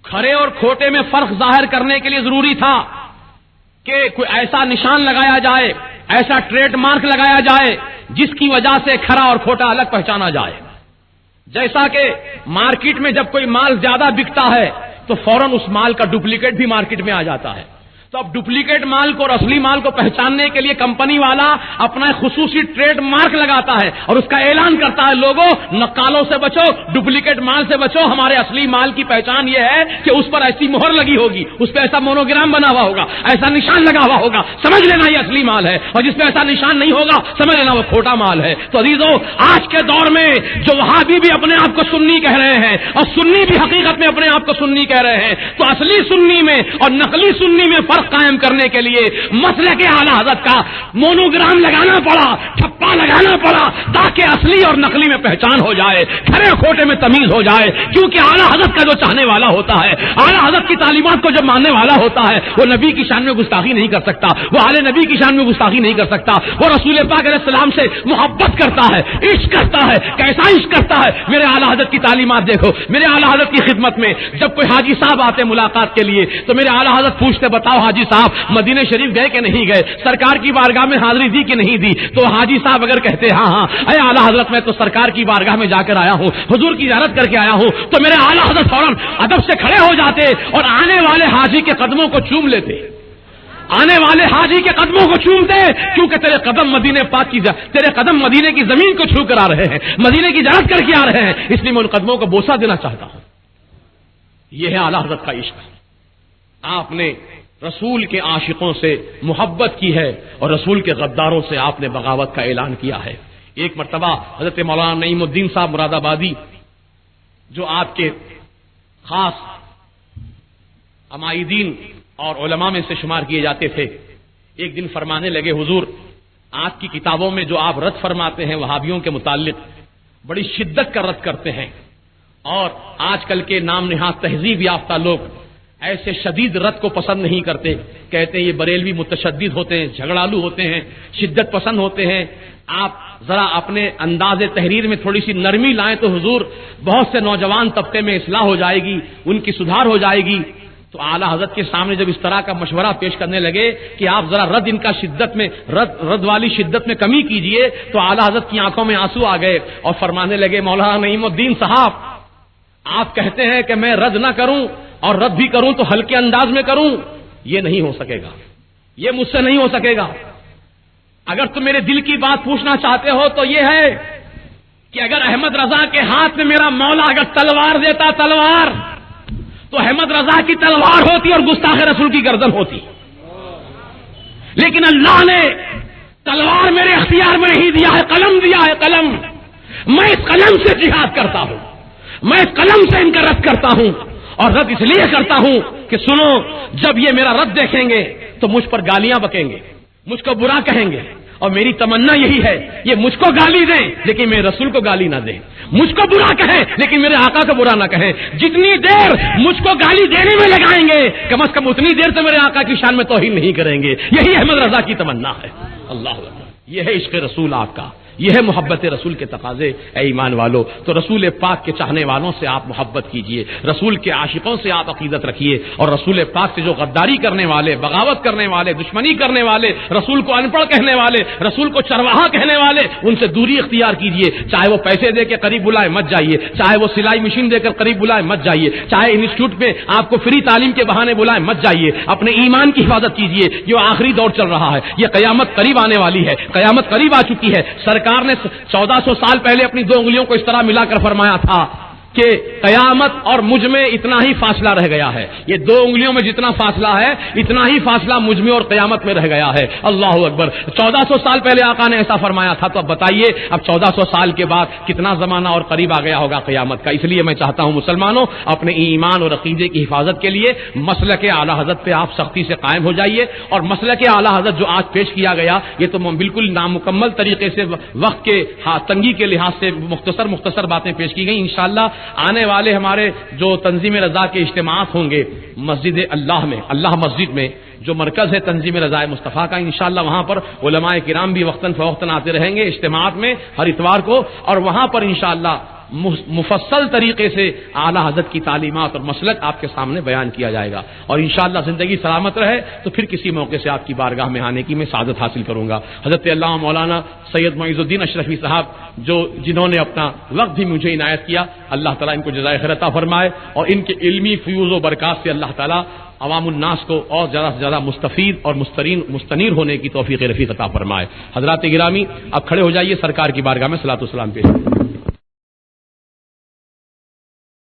کھرے اور کھوٹے میں فرق ظاہر کرنے کے لیے ضروری تھا کہ کوئی ایسا نشان لگایا جائے، ایسا ٹریڈ مارک لگایا جائے جس کی وجہ سے کھرا اور کھوٹا الگ پہچانا جائے. جیسا کہ مارکیٹ میں جب کوئی مال زیادہ بکتا ہے تو فوراً اس مال کا ڈپلیکیٹ بھی مارکیٹ میں آ جاتا ہے. تو اب ڈپلیکیٹ مال کو اور اصلی مال کو پہچاننے کے لیے کمپنی والا اپنا خصوصی ٹریڈ مارک لگاتا ہے اور اس کا اعلان کرتا ہے لوگوں نقالوں سے بچو, ڈپلیکیٹ مال سے بچو, ہمارے اصلی مال کی پہچان یہ ہے کہ اس پر ایسی مہر لگی ہوگی, اس پہ ایسا مونوگرام بنا ہوا ہوگا, ایسا نشان لگا ہوا ہوگا, سمجھ لینا یہ اصلی مال ہے, اور جس پہ ایسا نشان نہیں ہوگا سمجھ لینا وہ کھوٹا مال ہے. تو عزیزو, آج کے دور میں جو وہابی بھی اپنے آپ کو سنی کہہ رہے ہیں اور سنی بھی حقیقت میں اپنے آپ کو سنی کہہ رہے ہیں, تو اصلی سنی میں اور نقلی سنی میں قائم کرنے کے لیے مسلک اعلی حضرت کا مونوگرام لگانا پڑا, ٹھپا لگانا پڑا, تاکہ اصلی اور نقلی میں پہچان ہو جائے, کھرے کھوٹے میں تمیز ہو جائے. کیونکہ اعلی حضرت کا جو چاہنے والا ہوتا ہے, اعلی حضرت کی تعلیمات کو جب ماننے والا ہوتا ہے, وہ نبی کی شان میں گستاخی نہیں کر سکتا, وہ اہل نبی کی شان میں گستاخی نہیں کر سکتا, وہ رسول پاک علیہ السلام سے محبت کرتا ہے, عشق کرتا ہے. کیسا عشق کرتا ہے؟ میرے اعلی حضرت کی تعلیمات دیکھو, میرے اعلی حضرت کی خدمت میں جب کوئی حاجی صاحب آتے ملاقات کے لیے تو میرے اعلی حضرت پوچھتے, بتاؤ حاجی صاحب مدینہ شریف گئے کہ نہیں گئے, سرکار کی بارگاہ میں حاضری دی کہ نہیں دی؟ تو حاجی صاحب اگر کہتے ہاں ہاں اے اعلی حضرت میں تو سرکار کی بارگاہ میں جا کر آیا ہوں, حضور کی زیارت کر کے آیا ہوں, تو میرے اعلی حضرت فوراً ادب سے کھڑے ہو جاتے اور آنے والے حاجی کے قدموں کو چوم لیتے, آنے والے حاجی کے قدموں کو چومتے, کیونکہ تیرے قدم مدینے پاک کی, تیرے قدم مدینے کی زمین کو چھو کر آ رہے ہیں, مدینے کی زیارت کر کے آ رہے ہیں, اس لیے میں ان قدموں کو بوسہ دینا چاہتا ہوں. یہ ہے اعلی حضرت کا عشق. آپ نے رسول کے عاشقوں سے محبت کی ہے اور رسول کے غداروں سے آپ نے بغاوت کا اعلان کیا ہے. ایک مرتبہ حضرت مولانا نعیم الدین صاحب مراد آبادی, جو آپ کے خاص عمائدین اور علماء میں سے شمار کیے جاتے تھے, ایک دن فرمانے لگے, حضور آپ کی کتابوں میں جو آپ رد فرماتے ہیں وہابیوں کے متعلق بڑی شدت کا رد کرتے ہیں, اور آج کل کے نام نہاد تہذیب یافتہ لوگ ایسے شدید رد کو پسند نہیں کرتے, کہتے ہیں یہ بریلوی متشدد ہوتے ہیں, جھگڑالو ہوتے ہیں, شدت پسند ہوتے ہیں. آپ ذرا اپنے انداز تحریر میں تھوڑی سی نرمی لائیں تو حضور بہت سے نوجوان طبقے میں اصلاح ہو جائے گی, ان کی سدھار ہو جائے گی. تو اعلی حضرت کے سامنے جب اس طرح کا مشورہ پیش کرنے لگے کہ آپ ذرا رد ان کا شدت میں رد والی شدت میں کمی کیجئے, تو اعلی حضرت کی آنکھوں میں آنسو آ گئے اور فرمانے لگے, مولانا نعیم الدین صاحب آپ کہتے ہیں کہ میں رد نہ کروں, اور رد بھی کروں تو ہلکے انداز میں کروں, یہ نہیں ہو سکے گا, یہ مجھ سے نہیں ہو سکے گا. اگر تم میرے دل کی بات پوچھنا چاہتے ہو تو یہ ہے کہ اگر احمد رضا کے ہاتھ میں میرا مولا اگر تلوار دیتا, تلوار, تو احمد رضا کی تلوار ہوتی اور گستاخ رسول کی گردن ہوتی. لیکن اللہ نے تلوار میرے اختیار میں نہیں دیا ہے, قلم دیا ہے, قلم. میں اس قلم سے جہاد کرتا ہوں, میں اس قلم سے ان کا رد کرتا ہوں, اور رد اس لیے کرتا ہوں کہ سنو, جب یہ میرا رد دیکھیں گے تو مجھ پر گالیاں بکیں گے, مجھ کو برا کہیں گے, اور میری تمنا یہی ہے یہ مجھ کو گالی دیں لیکن میرے رسول کو گالی نہ دیں, مجھ کو برا کہیں لیکن میرے آقا کو برا نہ کہیں. جتنی دیر مجھ کو گالی دینے میں لگائیں گے کم از کم اتنی دیر تو میرے آقا کی شان میں توہین نہیں کریں گے. یہی احمد رضا کی تمنا ہے. اللہ اکبر, یہ ہے عشق رسول آپ کا, یہ ہے محبت رسول کے تقاضے. اے ایمان والو, تو رسول پاک کے چاہنے والوں سے آپ محبت کیجئے, رسول کے عاشقوں سے آپ عقیدت رکھیے, اور رسول پاک سے جو غداری کرنے والے, بغاوت کرنے والے, دشمنی کرنے والے, رسول کو ان پڑھ کہنے والے, رسول کو چرواہا کہنے والے, ان سے دوری اختیار کیجئے. چاہے وہ پیسے دے کے قریب بلائے مت جائیے, چاہے وہ سلائی مشین دے کر قریب بلائے مت جائیے, چاہے انسٹیٹیوٹ میں آپ کو فری تعلیم کے بہانے بلائے مت جائیے. اپنے ایمان کی حفاظت کیجئے, جو آخری دور چل رہا ہے, یہ قیامت قریب آنے والی ہے, قیامت قریب آ چکی ہے. سرکار نے 1400 سال پہلے اپنی 2 انگلیوں کو اس طرح ملا کر فرمایا تھا کہ قیامت اور مجھ میں اتنا ہی فاصلہ رہ گیا ہے. یہ 2 انگلیوں میں جتنا فاصلہ ہے اتنا ہی فاصلہ مجھ میں اور قیامت میں رہ گیا ہے. اللہ اکبر. 1400 سال پہلے آقا نے ایسا فرمایا تھا, تو اب بتائیے اب 1400 سال کے بعد کتنا زمانہ اور قریب آ گیا ہوگا قیامت کا. اس لیے میں چاہتا ہوں مسلمانوں, اپنے ایمان اور عقیدے کی حفاظت کے لیے مسلک اعلی حضرت پہ آپ سختی سے قائم ہو جائیے. اور مسلک اعلی حضرت جو آج پیش کیا گیا یہ تو بالکل نامکمل طریقے سے وقت کے تنگی کے لحاظ سے مختصر باتیں پیش کی گئی. انشاءاللہ آنے والے ہمارے جو تنظیم رضا کے اجتماعات ہوں گے مسجد اللہ میں, اللہ مسجد میں جو مرکز ہے تنظیم رضا مصطفیٰ کا, انشاءاللہ وہاں پر علماء کرام بھی وقتاً فوقتاً آتے رہیں گے اجتماعات میں ہر اتوار کو, اور وہاں پر انشاءاللہ مفصل طریقے سے اعلیٰ حضرت کی تعلیمات اور مسلک آپ کے سامنے بیان کیا جائے گا، اور انشاءاللہ زندگی سلامت رہے تو پھر کسی موقع سے آپ کی بارگاہ میں آنے کی میں سعادت حاصل کروں گا۔ حضرت علامہ مولانا سید معیز الدین اشرفی صاحب جنہوں نے اپنا وقت بھی مجھے عنایت کیا، اللہ تعالیٰ ان کو جزائے خیر عطا فرمائے، اور ان کے علمی فیوز و برکات سے اللہ تعالیٰ عوام الناس کو اور زیادہ سے زیادہ مستفید اور مستنیر ہونے کی توفیق رفیق عطا فرمائے۔ حضرات گرامی، اب کھڑے ہو جائیے، سرکار کی بارگاہ میں صلاۃ و سلام پیش کریں۔